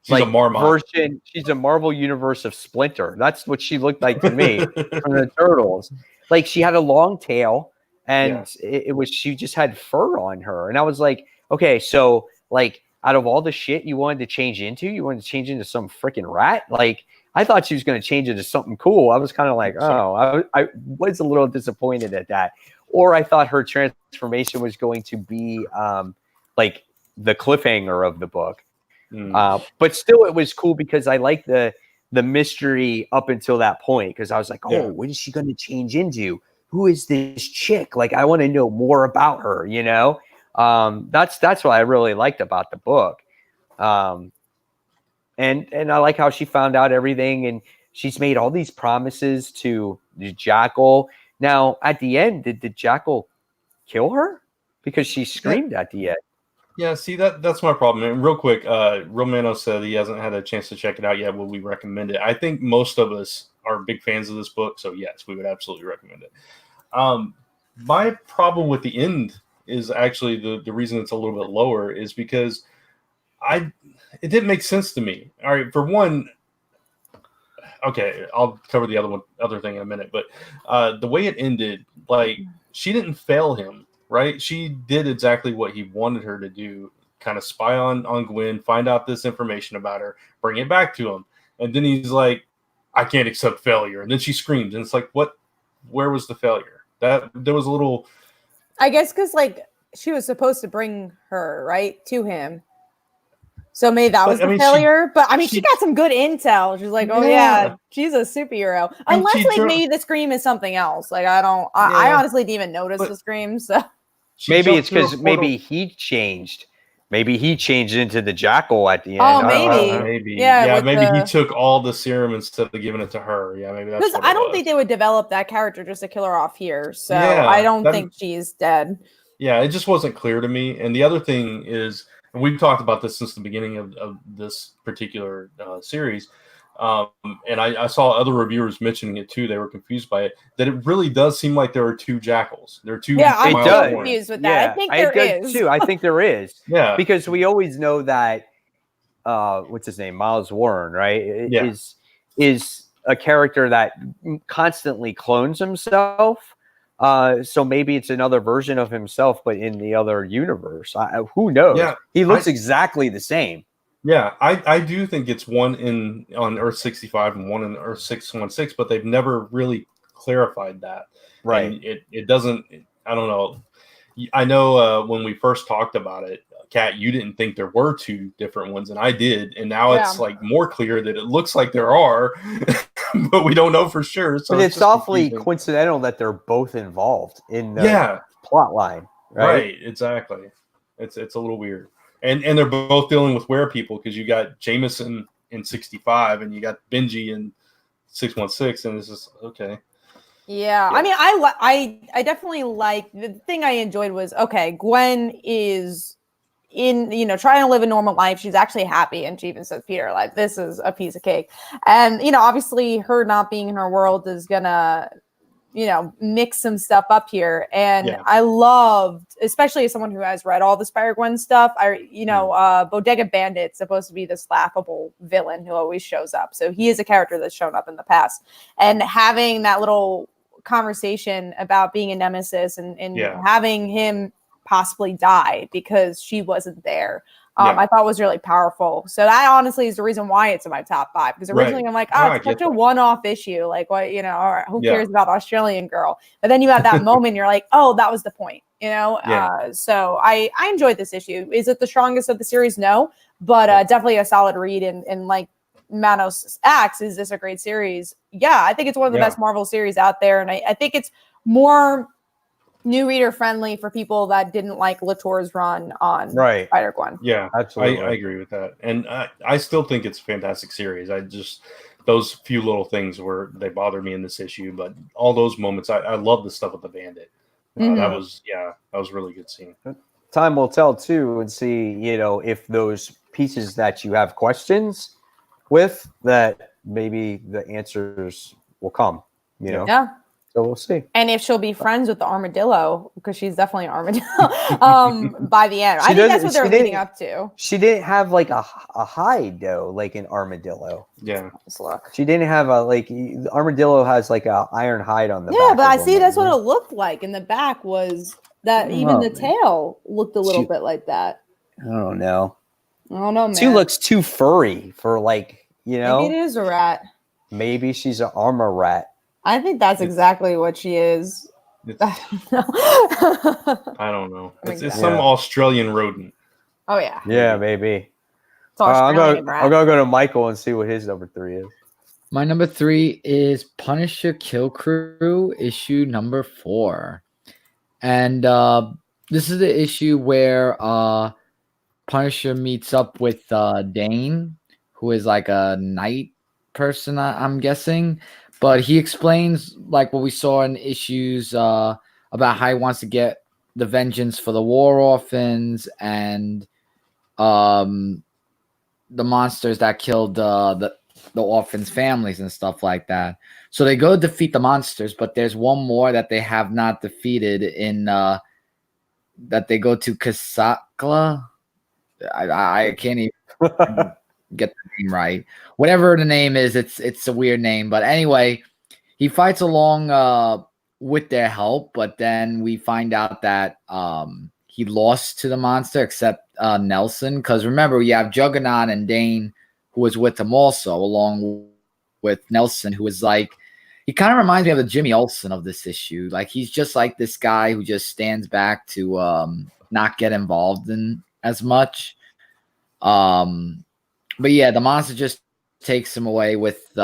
She's a Marmot version. She's a Marvel Universe of Splinter. That's what she looked like to me from the Turtles. Like she had a long tail, and it was she just had fur on her, and I was like, okay, so like out of all the shit you wanted to change into some freaking rat. Like I thought she was going to change into something cool. I was kind of like, I was a little disappointed at that, or I thought her transformation was going to be like the cliffhanger of the book. But still, it was cool because I liked the mystery up until that point because I was like, what is she going to change into? Who is this chick? Like, I want to know more about her, That's what I really liked about the book. And I like how she found out everything, and she's made all these promises to the Jackal. Now, at the end, did the Jackal kill her? Because she screamed at the end. Yeah, see that's my problem. And real quick, Romano said he hasn't had a chance to check it out yet. Will we recommend it? I think most of us are big fans of this book, so yes, we would absolutely recommend it. My problem with the end is actually the reason it's a little bit lower is because it didn't make sense to me. All right, for one, okay, I'll cover the other thing in a minute, but the way it ended, like she didn't fail him, right? She did exactly what he wanted her to do, kind of spy on Gwen, find out this information about her, bring it back to him, and then he's like, I can't accept failure, and then she screams, and it's like, what? Where was the failure? That there was a little. I guess because like she was supposed to bring her right to him, so maybe that was the failure. But I mean, she got some good intel. She's like, oh yeah, she's a superhero. Unless like maybe the scream is something else. Like I honestly didn't even notice the scream. So maybe it's because maybe he changed. Maybe he changed into the Jackal at the end. Oh, maybe. Maybe. Yeah, maybe he took all the serum instead of giving it to her. Yeah, maybe that's because I don't think they would develop that character just to kill her off here. So I don't think she's dead. Yeah, it just wasn't clear to me. And the other thing is, and we've talked about this since the beginning of this particular series, and I saw other reviewers mentioning it too. They were confused by it. That it really does seem like there are two Jackals. There are two. Yeah, I'm confused with that. Yeah, I think there is too. I think there is. Yeah, because we always know that what's his name, Miles Warren, right? Is a character that constantly clones himself. So maybe it's another version of himself, but in the other universe. Who knows? Yeah, he looks exactly the same. Yeah, I do think it's one on Earth 65 and one in Earth 616, but they've never really clarified that. Right. And it doesn't. I don't know. I know when we first talked about it, Kat, you didn't think there were two different ones, and I did, and now it's like more clear that it looks like there are, but we don't know for sure. So but it's awfully coincidental that they're both involved in the plot line, right? Right, exactly. It's a little weird, and they're both dealing with were-people because you got Jameson in 65 and you got Benji in 616, and it's just okay. Yeah, I mean, I definitely like the thing I enjoyed was Gwen is trying to live a normal life. She's actually happy, and she even says, Peter, like, this is a piece of cake. And obviously her not being in her world is gonna mix some stuff up here. And I loved, especially as someone who has read all the Spider-Gwen stuff, Bodega Bandit's supposed to be this laughable villain who always shows up. So he is a character that's shown up in the past, and having that little conversation about being a nemesis and having him possibly die because she wasn't there, I thought was really powerful. So that honestly is the reason why it's in my top 5, because originally I'm like, it's such a one-off issue, like what, all right, who cares about Australian Girl? But then you have that moment, you're like, oh, that was the point, so I enjoyed this issue. Is it the strongest of the series? No, but definitely a solid read. And like Manos asks, is this a great series? Yeah, I think it's one of the best Marvel series out there, and I think it's more new reader friendly for people that didn't like Latour's run on Spider-Gwen. Yeah, absolutely. I agree with that. And I still think it's a fantastic series. Those few little things they bother me in this issue, but all those moments, I love the stuff with the Bandit. That was really good scene. Time will tell too, and see, if those pieces that you have questions with, that maybe the answers will come, Yeah. So we'll see. And if she'll be friends with the armadillo, because she's definitely an armadillo by the end. I think that's what they're leading up to. She didn't have like a hide though, like an armadillo. Yeah. Let's look. She didn't have the armadillo has like a iron hide on the back. Yeah, but I see that's what it looked like. In the back was that even the tail looked a little bit like that. I don't know. I don't know, man. She looks too furry for Maybe it is a rat. Maybe she's an armor rat. I think that's exactly what she is. I don't know. It's some Australian rodent. Oh, yeah. Yeah, maybe. It's Australian I'm going to go to Michael and see what his number 3 is. My number 3 is Punisher Kill Crew, issue number 4. And this is the issue where Punisher meets up with Dane, who is like a night person, I'm guessing. But he explains like what we saw in issues about how he wants to get the vengeance for the war orphans and the monsters that killed the orphans' families and stuff like that. So they go defeat the monsters, but there's one more that they have not defeated in that they go to Kasakla. I can't even get the name right. Whatever the name is, it's a weird name. But anyway, he fights along with their help, but then we find out that he lost to the monster except Nelson. Because remember, we have Juggernaut and Dane, who was with him also, along with Nelson, who was like, he kind of reminds me of the Jimmy Olsen of this issue. Like, he's just like this guy who just stands back to not get involved in as much. But yeah, the monster just takes him away with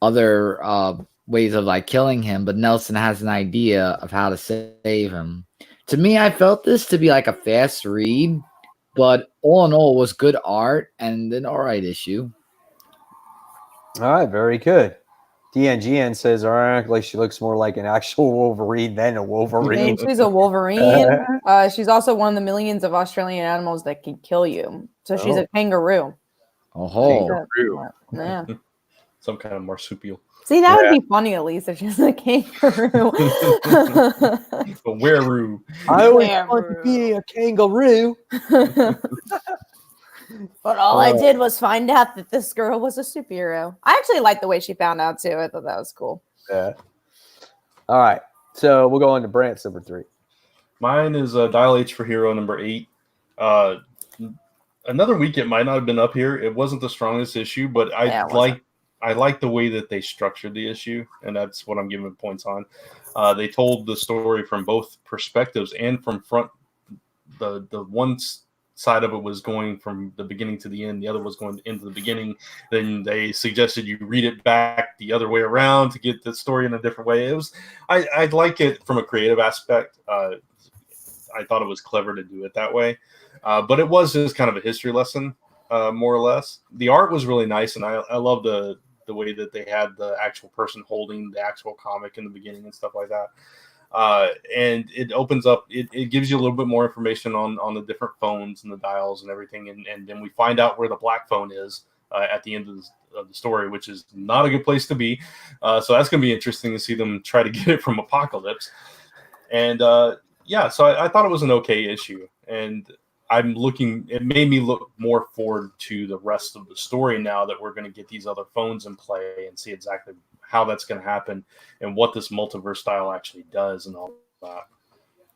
other ways of like killing him, but Nelson has an idea of how to save him. To me, I felt this to be like a fast read, but all in all, it was good art and an all right issue. All right, very good. DNGN says, ironically, she looks more like an actual Wolverine than a Wolverine. She's a Wolverine. She's also one of the millions of Australian animals that can kill you. So she's a kangaroo. Oh, Yeah. Some kind of marsupial. See, that would be funny at least if she's a kangaroo. A werewolf. I always want to be a kangaroo. But all I did was find out that this girl was a superhero. I actually liked the way she found out too. I thought that was cool. Yeah. All right. So we'll go on to Brant's number 3. Mine is Dial H for Hero number 8. Another week it might not have been up here. It wasn't the strongest issue, but I like the way that they structured the issue, and that's what I'm giving points on. They told the story from both perspectives and from front. The one side of it was going from the beginning to the end. The other was going into the beginning. Then they suggested you read it back the other way around to get the story in a different way. It was I like it from a creative aspect. I thought it was clever to do it that way. But it was just kind of a history lesson, more or less. The art was really nice, and I love the way that they had the actual person holding the actual comic in the beginning and stuff like that. And it opens up, it gives you a little bit more information on the different phones and the dials and everything. And then we find out where the black phone is at the end of the story, which is not a good place to be. So that's going to be interesting to see them try to get it from Apocalypse. And so I thought it was an okay issue. And it made me look more forward to the rest of the story now that we're going to get these other phones in play and see exactly how that's going to happen and what this multiverse style actually does and all that.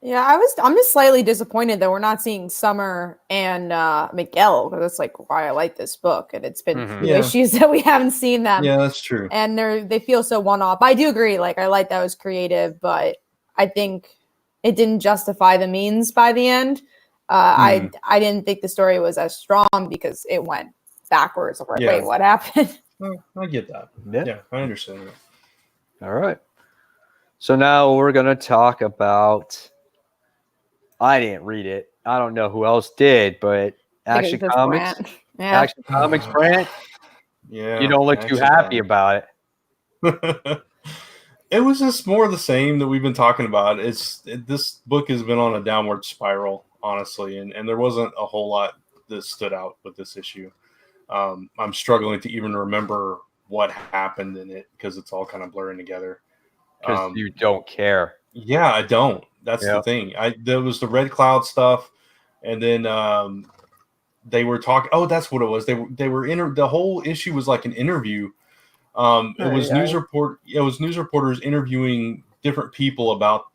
Yeah, I'm just slightly disappointed that we're not seeing Summer and Miguel, because that's like why I like this book, and it's been issues that we haven't seen them. Yeah, that's true. And they feel so one-off. I do agree. Like, I like that was creative, but I think it didn't justify the means by the end. I didn't think the story was as strong because it went backwards. Like, wait, what happened? I get that. Yeah, I understand that. All right. So now we're going to talk about, I didn't read it. I don't know who else did, but Action Comics. Action Comics, Brant. Yeah. You don't look too happy about it. It was just more of the same that we've been talking about. This book has been on a downward spiral, honestly, and there wasn't a whole lot that stood out with this issue. I'm struggling to even remember what happened in it because it's all kind of blurring together. Because you don't care. Yeah, I don't. That's the thing. There was the Red Cloud stuff, and then they were talking. Oh, that's what it was. They were the whole issue was like an interview. It was news reporters interviewing different people about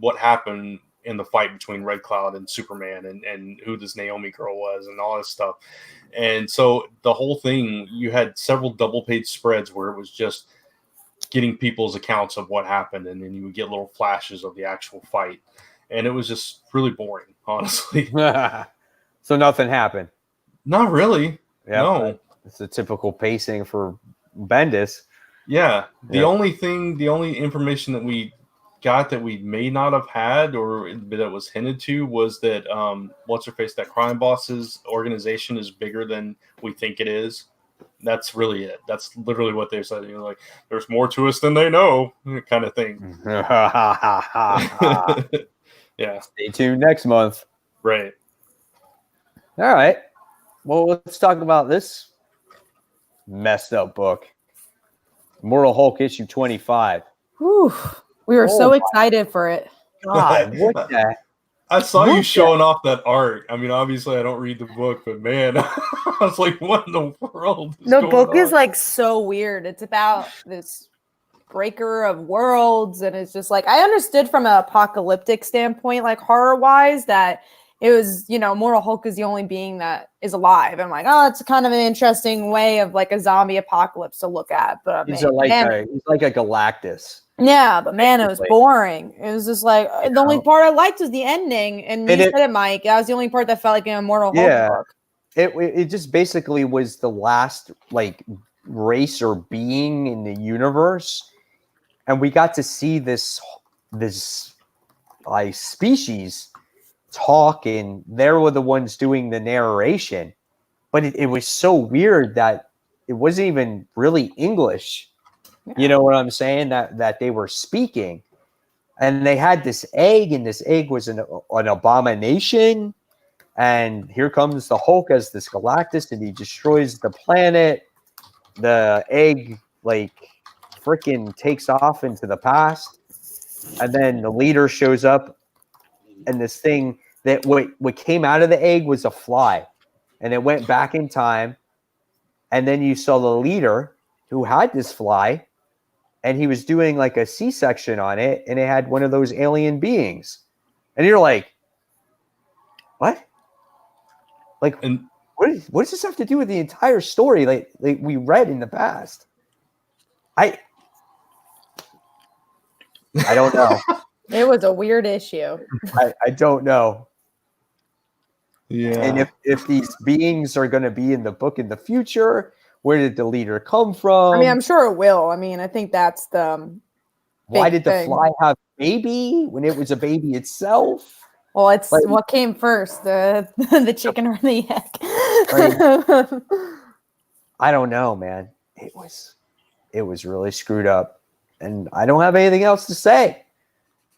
what happened in the fight between Red Cloud and Superman and who this Naomi girl was and all this stuff. And so the whole thing, you had several double page spreads where it was just getting people's accounts of what happened. And then you would get little flashes of the actual fight. And it was just really boring, honestly. So nothing happened. Not really. Yeah, no. It's a typical pacing for Bendis. Yeah. The only information that we got that we may not have had or that was hinted to was that that Crime Boss's organization is bigger than we think it is. That's really it. That's literally what they said. Like, there's more to us than they know, kind of thing. Yeah. Stay tuned next month. Right. All right. Well, let's talk about this messed up book. Immortal Hulk issue 25. Whew. We were Oh so my excited for it. God, what the? I saw What you the- showing off that art. I mean, obviously, I don't read the book, but man, I was like, what in the world is The going book is on? like so weird. It's about this breaker of worlds, and it's just like I understood from an apocalyptic standpoint, like horror wise, that it was, you know, Immortal Hulk is the only being that is alive. I'm like, oh, it's kind of an interesting way of like a zombie apocalypse to look at. But He's man, he's like a Galactus. yeah, but man, it was Basically. boring. It was just like the only part I liked was the ending, and you And said it, Mike. That was the only part that felt like an Immortal Hulk Yeah. book. It just basically was the last like race or being in the universe, and we got to see this like species talk, and they were the ones doing the narration. But it was so weird that it wasn't even really English. You know what I'm saying? That they were speaking, and they had this egg, and this egg was an abomination. And here comes the Hulk as this Galactus, and he destroys the planet. The egg, like, freaking takes off into the past. And then the leader shows up, and this thing that what came out of the egg was a fly. And it went back in time. And then you saw the leader who had this fly, and he was doing like a C-section on it, and it had one of those alien beings. And you're like, what? Like, And what does this have to do with the entire story like we read in the past? I don't know. It was a weird issue. I don't know. yeah, And if these beings are going to be in the book in the future, where did the leader come from? I mean, I'm sure it will. I mean, I think that's the Why big did the thing. fly have a baby when it was a baby itself? Well, it's Like- what came first, the chicken or the egg. I don't know, man. It was really screwed up, and I don't have anything else to say.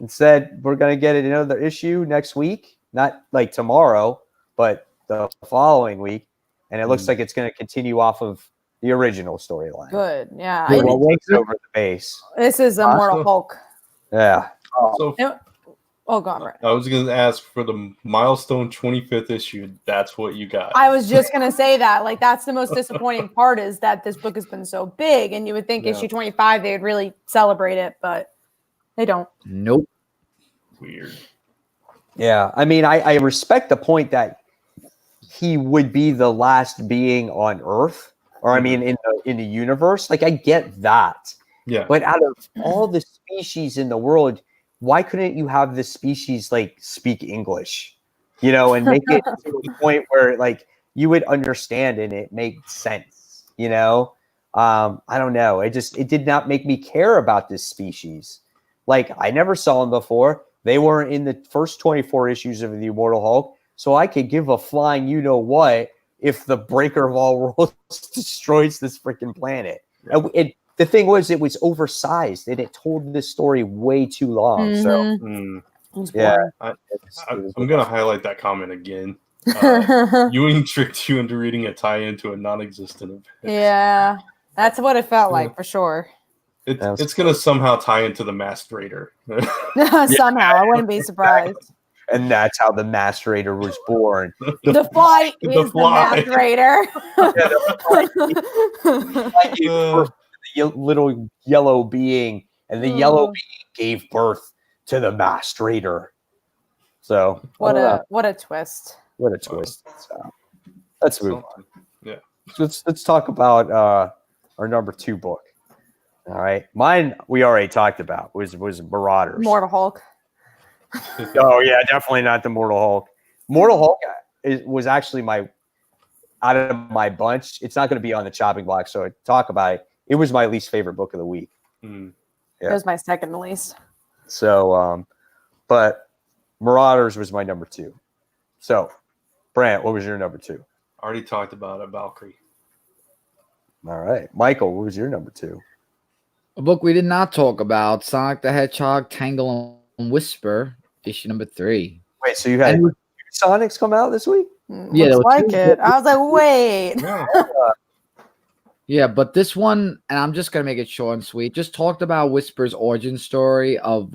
Instead, we're gonna get another issue next week, not like tomorrow, but the following week, and it looks like it's gonna continue off of the original storyline. Good, yeah. Well, what takes over the base? This is Immortal Hulk. Yeah. so Oh, go on, Brett. I was going to ask for the milestone 25th issue. That's what you got. I was just gonna say that. Like, that's the most disappointing part is that this book has been so big, and you would think Yeah. issue 25 they would really celebrate it, but they don't. Nope. Weird. Yeah. I mean, I respect the point that he would be the last being on Earth, or I mean, in the universe. Like, I get that. Yeah. But out of all the species in the world, why couldn't you have this species like speak English, and make it to a point where like you would understand and it made sense, I don't know. It did not make me care about this species. Like, I never saw them before. They weren't in the first 24 issues of the Immortal Hulk. So I could give a flying what if the breaker of all worlds destroys this freaking planet. Right. The thing was, it was oversized, and it told this story way too long. So, Mhm. It was yeah. boring. I'm going to highlight that comment again. Ewing tricked you into reading a tie-in to a non-existent event. Yeah, that's what it felt like for sure. It's going to somehow tie into the Masked Raider. Somehow, I wouldn't be surprised. And that's how the Masked Raider was born. The fly The is the fly. Masked Raider. The little yellow being, and the yellow being gave birth to the Masked Raider. So What a twist. what a twist! So, let's move on. Yeah. Let's talk about our number 2 book. All right, mine we already talked about was Marauders. Immortal Hulk. Oh yeah, definitely not the Immortal Hulk. Immortal Hulk was actually out of my bunch. It's not going to be on the chopping block, so I talk about it. It was my least favorite book of the week. Mm. Yeah. It was my second least. So, but Marauders was my number 2. So, Brant, what was your number 2? Already talked about it, Valkyrie. All right, Michael, what was your number 2? A book we did not talk about: Sonic the Hedgehog, Tangle and Whisper, issue number 3. Wait, so you had And- Sonics come out this week? Yeah, there Looks were like two- it. I was like, wait. Yeah. Yeah, but this one, and I'm just gonna make it short and sweet. Just talked about Whisper's origin story of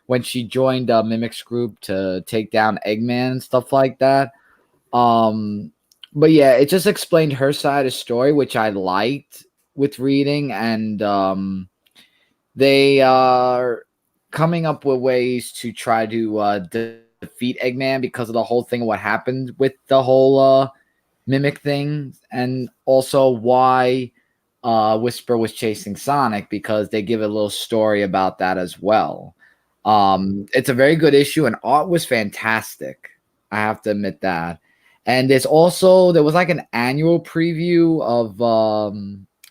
when she joined Mimic's group to take down Eggman and stuff like that. But yeah, it just explained her side of story, which I liked with reading, and they are coming up with ways to try to defeat Eggman because of the whole thing, what happened with the whole Mimic thing, and also why Whisper was chasing Sonic, because they give a little story about that as well. It's a very good issue, and art was fantastic. I have to admit that. And there was like an annual preview of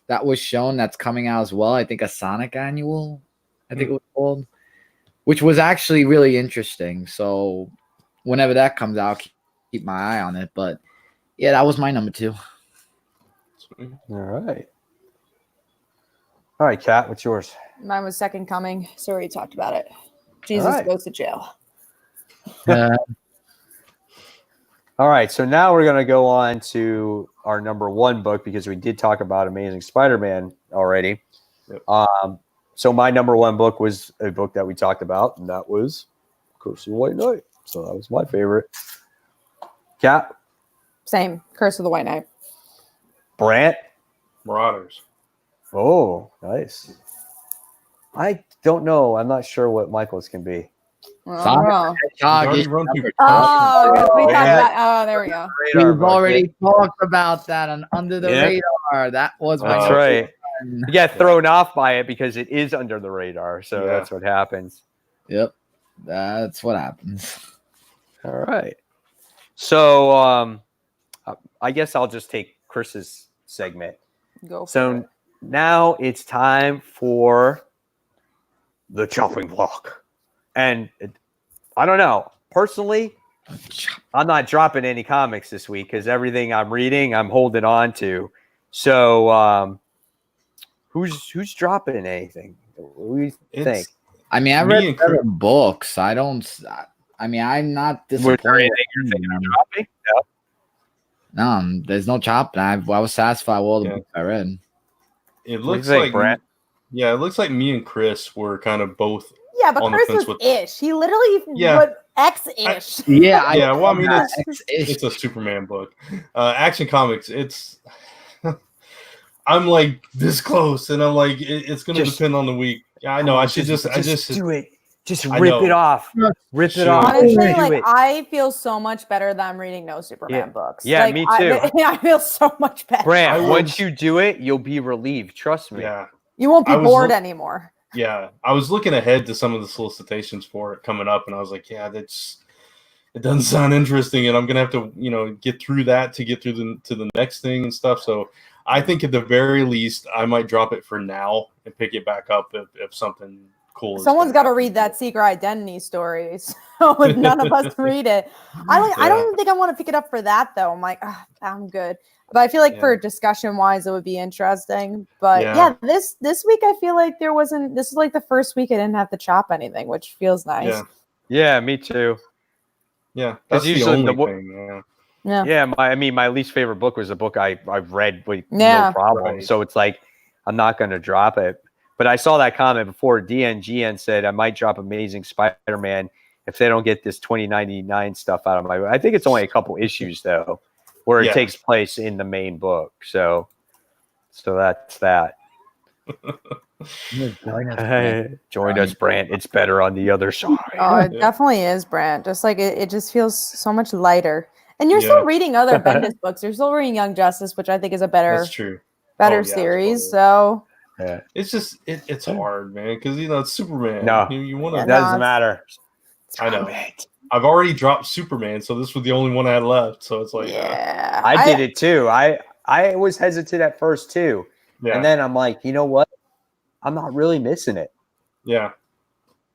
that was shown that's coming out as well. I think a Sonic annual, I think it was called, which was actually really interesting. So whenever that comes out, keep my eye on it. But yeah, that was my number 2. All right. All right, Kat, what's yours? Mine was Second Coming. So we already talked about it. Jesus right. goes to jail. All right, so now we're going to go on to our number 1 book because we did talk about Amazing Spider-Man already. Yep. So my number 1 book was a book that we talked about, and that was Curse of the White Knight. So that was my favorite. Kat? Same. Curse of the White Knight. Brant? Marauders. Oh, nice. I don't know. I'm not sure what Michael's can be. Oh, You already run through we talked yeah. about. Oh, there we go. We've already talked about that on Under the Yeah. Radar. That was my That's Oh. right. You get thrown off by it because it is under the radar. So Yeah. that's what happens. Yep, that's what happens. All right. So I guess I'll just take Chris's segment. Go for So it. now it's time for the chopping block. And I don't know. Personally, I'm not dropping any comics this week because everything I'm reading, I'm holding on to. So who's dropping anything? What do you think? I mean, I Me read and Chris- 7 books. I mean, I'm not Was disappointed. there anything you're thinking of dropping? No. No, there's no chopping. I was satisfied with all the Yeah. books I read. It What do you looks think, like Brent? Yeah, it looks like me and Chris were kind of both. Yeah, but on the Chris fence was with- ish. He literally Yeah. put X-ish. Yeah, Yeah, well, I mean, it's It's a Superman book. Action Comics. It's. I'm like this close, and I'm like, it's going to Just- depend on the week. Yeah, I know. I should just do it. Just I rip know. it off. Rip it Should. off. Honestly, Do like it. I feel so much better that I'm reading no Superman books. Yeah, Like, me too. I feel so much better. Brant, I will- once you do it, you'll be relieved. Trust me. Yeah, You won't be I was bored look- anymore. yeah. I was looking ahead to some of the solicitations for it coming up, and I was like, yeah, it doesn't sound interesting, and I'm gonna have to, get through that to get through to the next thing and stuff. So I think at the very least, I might drop it for now and pick it back up if something cool. is Someone's gonna got to happen. read that secret identity story. So if none of us read it, I don't Yeah. even think I want to pick it up for that though. I'm like, I'm good. But I feel like for discussion wise, it would be interesting. But Yeah. this week I feel like this is like the first week I didn't have to chop anything, which feels nice. Yeah, Yeah, me too. yeah. That's the usually only the thing. Yeah. Yeah. Yeah, my least favorite book was a book I've read with Yeah. no problem. Right. So it's like I'm not going to drop it. But I saw that comment before. DNGN said I might drop Amazing Spider-Man if they don't get this 2099 stuff out of my. I think it's only a couple issues though, where it Yeah. takes place in the main book. So that's that. Join us, Brant. It's better on the other side. Oh, it definitely is, Brant. Just like it just feels so much lighter. And you're still Yeah. reading other Bendis books. You're still reading Young Justice, which I think is a better That's true. Oh, yeah, series. totally. So Yeah. It's just it's hard, man, because it's Superman. No. you want Yeah, It to. no, doesn't matter. I know. I've already dropped Superman, so this was the only one I had left. So it's like, yeah, I did it too. I was hesitant at first too. yeah, And then I'm like, you know what? I'm not really missing it. yeah.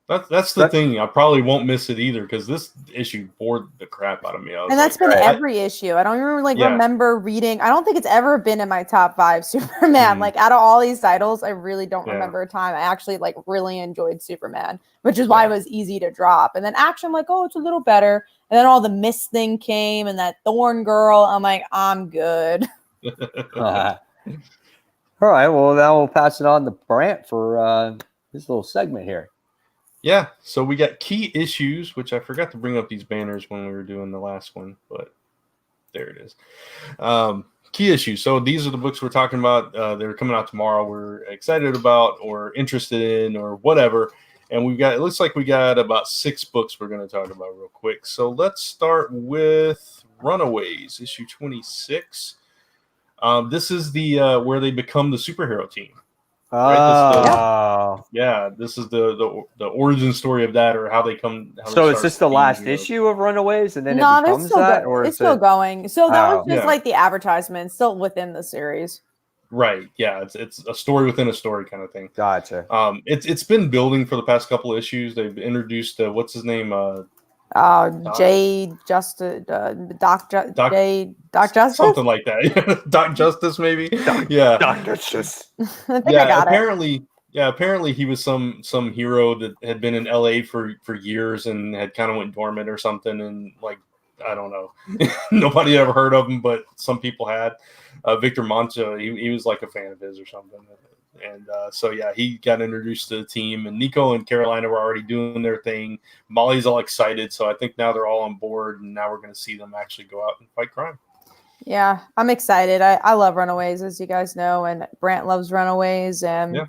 That's the thing. I probably won't miss it either because this issue bored the crap out of me. And that's been every issue. I don't even remember reading. I don't think it's ever been in my top 5 Superman. Like out of all these titles, I really don't remember a time I actually like really enjoyed Superman, which is why it was easy to drop. And then Action, I'm like, oh, it's a little better. And then all the Mist thing came and that Thorn girl. I'm like, I'm good. All right. Well, now we'll pass it on to Brant for this little segment here. Yeah, so we got key issues, which I forgot to bring up these banners when we were doing the last one, but there it is. Key issues. So these are the books we're talking about. They're coming out tomorrow. We're excited about or interested in or whatever. And it looks like we got about 6 books we're going to talk about real quick. So let's start with Runaways, issue 26. This is the where they become the superhero team. Right? This is the origin story of that, or how they come. So is this the last issue of Runaways, and then it becomes that, or it's still going? So that was just like the advertisement, still within the series. Right. Yeah. It's a story within a story kind of thing. Gotcha. It's been building for the past couple of issues. They've introduced what's his name? J Justice, Doc Justice, something like that. Doc Justice, maybe. Doc Justice. Apparently he was some hero that had been in LA for years and had kind of went dormant or something, and like I don't know, nobody ever heard of him, but some people had. Victor Mancha, he was like a fan of his or something. And he got introduced to the team, and Nico and Carolina were already doing their thing. Molly's all excited, so I think now they're all on board, and now we're going to see them actually go out and fight crime. Yeah, I'm excited. I love Runaways, as you guys know, and Brant loves Runaways, and yeah,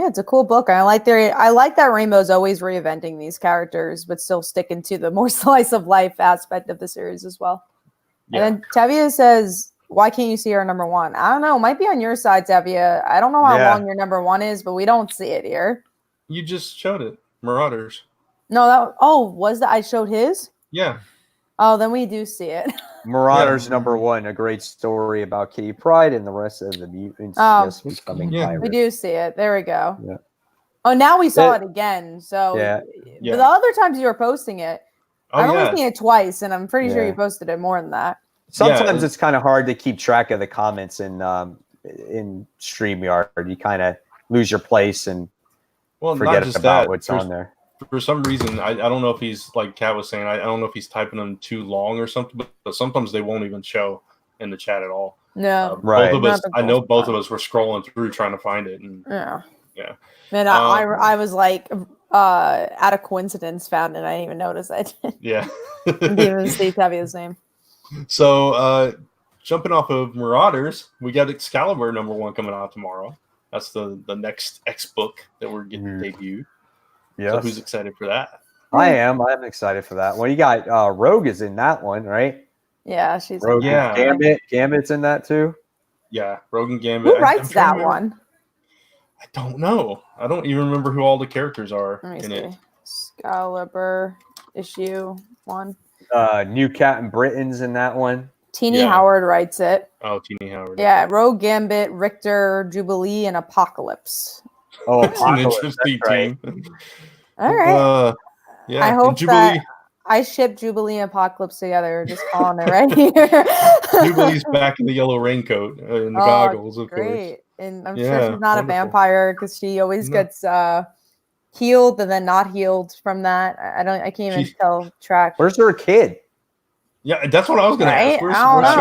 it's a cool book. I like that Rainbow's always reinventing these characters, but still sticking to the more slice of life aspect of the series as well. Yeah. And then Tevye says, why can't you see our number 1? I don't know. It might be on your side, Tevye. I don't know how long your number 1 is, but we don't see it here. You just showed it. Marauders. No, was that I showed his? Yeah. Oh, then we do see it. Marauders number 1, a great story about Kitty Pryde and the rest of the mutants. Becoming pirates. We do see it. There we go. Yeah. Oh, now we saw it again. So the other times you were posting it, I've only seen it twice, and I'm pretty sure you posted it more than that. Sometimes it's kind of hard to keep track of the comments in StreamYard. You kind of lose your place and forget about what's on there. For some reason, I don't know if he's, like Kat was saying, I don't know if he's typing them too long or something, but sometimes they won't even show in the chat at all. No. Right. I know both of us were scrolling through trying to find it. And, yeah. Man, I was like, out of coincidence found it. I didn't even notice it. Yeah. Didn't even see Tevye's name. So, jumping off of Marauders, we got Excalibur number 1 coming out tomorrow. That's the next X book that we're getting debuted. Yes. So who's excited for that? I am. I'm excited for that. Well, you got Rogue is in that one, right? Yeah, she's Rogue. Gambit's in that too. Yeah, Rogue and Gambit. Who writes that one? I don't know. I don't even remember who all the characters are in it. Excalibur issue 1. New Captain Britain's in that one. Teeny Howard writes it. Oh, Teeny Howard. Yeah, Rogue, Gambit, Richter, Jubilee, and Apocalypse. Oh, that's an interesting team. All right. Yeah, I hope that I ship Jubilee and Apocalypse together. Just calling it right here. Jubilee's back in the yellow raincoat and the goggles, of course. And I'm sure she's not a vampire because she always gets healed and then not healed from that. I can't even tell track. Where's her kid? Yeah, that's what I was going to ask. Where's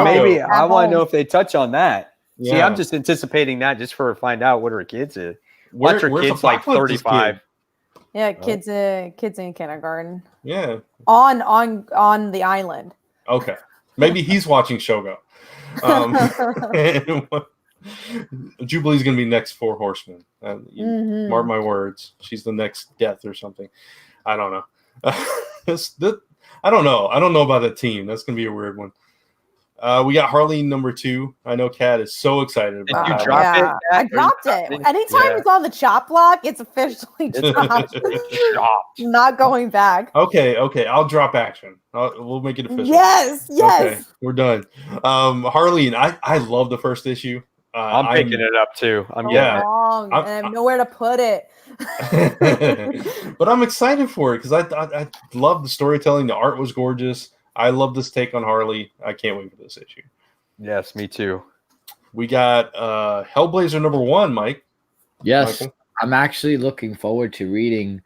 maybe I want to know if they touch on that. Yeah. See, I'm just anticipating that just for find out what her kid's is. What's her kid's like 35? Kid? Yeah, kids in kindergarten. Yeah. On the island. Okay. Maybe he's watching Shogo. Jubilee's going to be next 4 Horsemen. Mark my words. She's the next Death or something. I don't know. I don't know. I don't know about that team. That's going to be a weird one. We got Harley number 2. I know Kat is so excited about it. Did you drop it? I dropped it. Anytime it's on the chop block, it's officially dropped. Not going back. Okay. I'll drop Action. We'll make it official. Yes. Okay, we're done. Harley, I love the first issue. I'm picking it up too. Yeah. Wrong, and I have nowhere to put it. But I'm excited for it because I love the storytelling. The art was gorgeous. I love this take on Harley. I can't wait for this issue. Yes, me too. We got Hellblazer #1, Mike. Yes, Michael? I'm actually looking forward to reading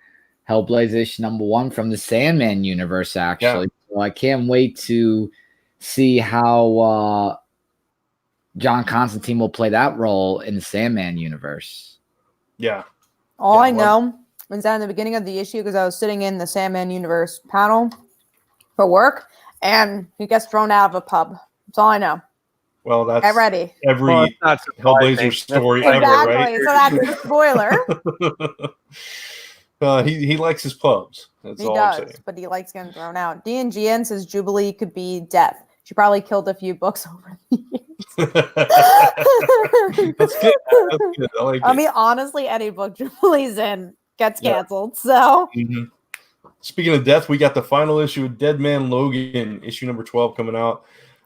Hellblazer issue #1 from the Sandman universe, actually. So I can't wait to see how John Constantine will play that role in the Sandman universe. Yeah. All I know is that in the beginning of the issue, because I was sitting in the Sandman universe panel for work, and he gets thrown out of a pub. That's all I know. Well, that's Get ready. every Hellblazer story ever, right? So that's a spoiler. He likes his pubs. That's He all does, I'm saying. but he likes getting thrown out. DNGN says Jubilee could be death. She probably killed a few books over the years. That's good. That's good. I like it. mean, honestly, any book Jubilee's in gets canceled. So, Speaking of death, we got the final issue of Dead Man Logan, issue #12 coming out.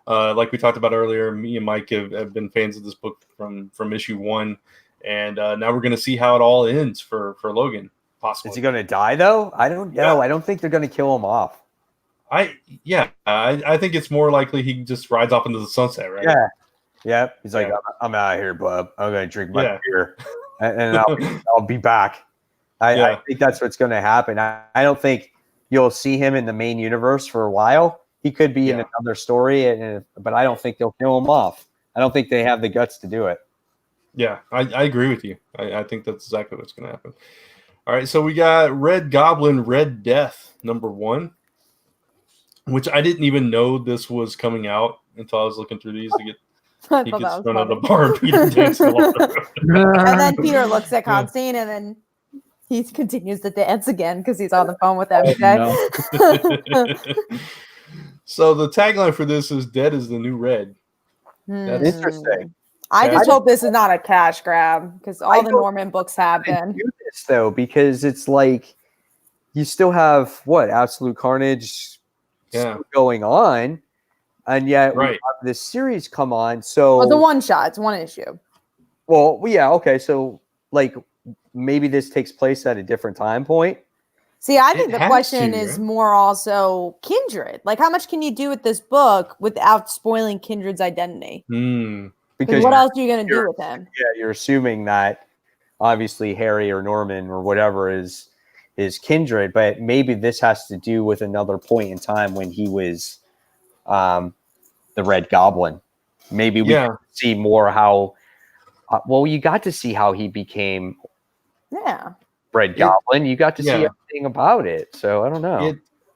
Like we talked about earlier, me and Mike have been fans of this book from issue 1, and now we're going to see how it all ends for Logan. Possibly. Is he going to die though? I don't know. Yeah. I don't think they're going to kill him off. I think it's more likely he just rides off into the sunset, right? Yeah. Yep. He's like, I'm out of here, bub. I'm going to drink my beer, and I'll be back. I think that's what's going to happen. I don't think you'll see him in the main universe for a while. He could be in another story, but I don't think they'll kill him off. I don't think they have the guts to do it. Yeah, I agree with you. I think that's exactly what's going to happen. All right, so we got Red Goblin, Red Death, #1, which I didn't even know this was coming out until I was looking through these to get. He gets thrown out of the bar and Peter dances along the road. And then Peter looks at Constantine, and then he continues to dance again because he's on the phone with MJ. So the tagline for this is "Dead is the new red." That's interesting. I just hope this is not a cash grab because all the Norman books have been. Do this though, because it's like you still have Absolute Carnage still going on, and yet we have this series come on. So the one shot, it's one issue. Well, yeah, okay. So like maybe this takes place at a different time point. See, I think the question is more also Kindred. Like, how much can you do with this book without spoiling Kindred's identity? Because what else are you going to do with him? Yeah, you're assuming that obviously Harry or Norman or whatever is Kindred, but maybe this has to do with another point in time when he was the Red Goblin. Maybe we can see more how. You got to see how he became. Red Goblin. You got to see everything about it. So I don't know.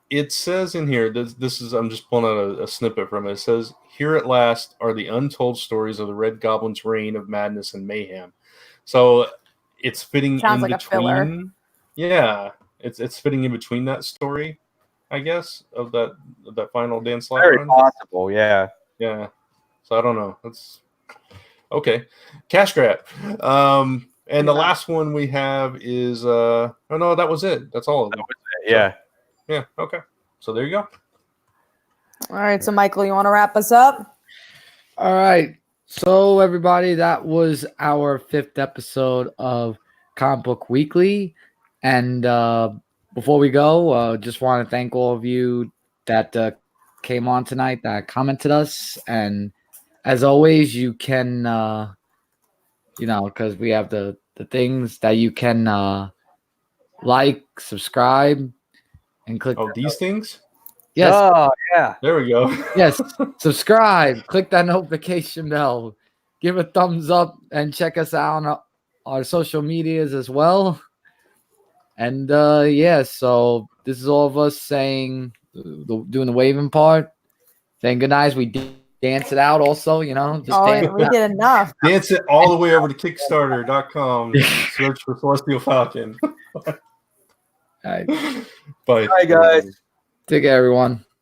It says in here, this is, I'm just pulling out a snippet from it. It says, "Here at last are the untold stories of the Red Goblin's reign of madness and mayhem." So it's fitting in like between. Yeah, it's fitting in between that story, I guess, of that final dance slot. Very possible, yeah. Yeah. So I don't know. That's okay. Cash grab. And the last one we have is oh no, that was it. That's all of them. That was it, yeah. Yeah, okay. So there you go. All right, so Michael, you want to wrap us up? All right. So everybody, that was our 5th episode of Comic Book Weekly. And before we go, just want to thank all of you that came on tonight, that commented us. And as always, you can because we have the things that you can like, subscribe, and click. Oh, these things? Yes. Oh, yeah. There we go. Yes. Subscribe. Click that notification bell. Give a thumbs up and check us out on our social medias as well. And so this is all of us saying, doing the waving part, saying good night. We dance it out also, we did enough. Dance it all the way over to Kickstarter.com. Search for Celestial Falcon. All right. Bye. Bye, guys. Take care, everyone.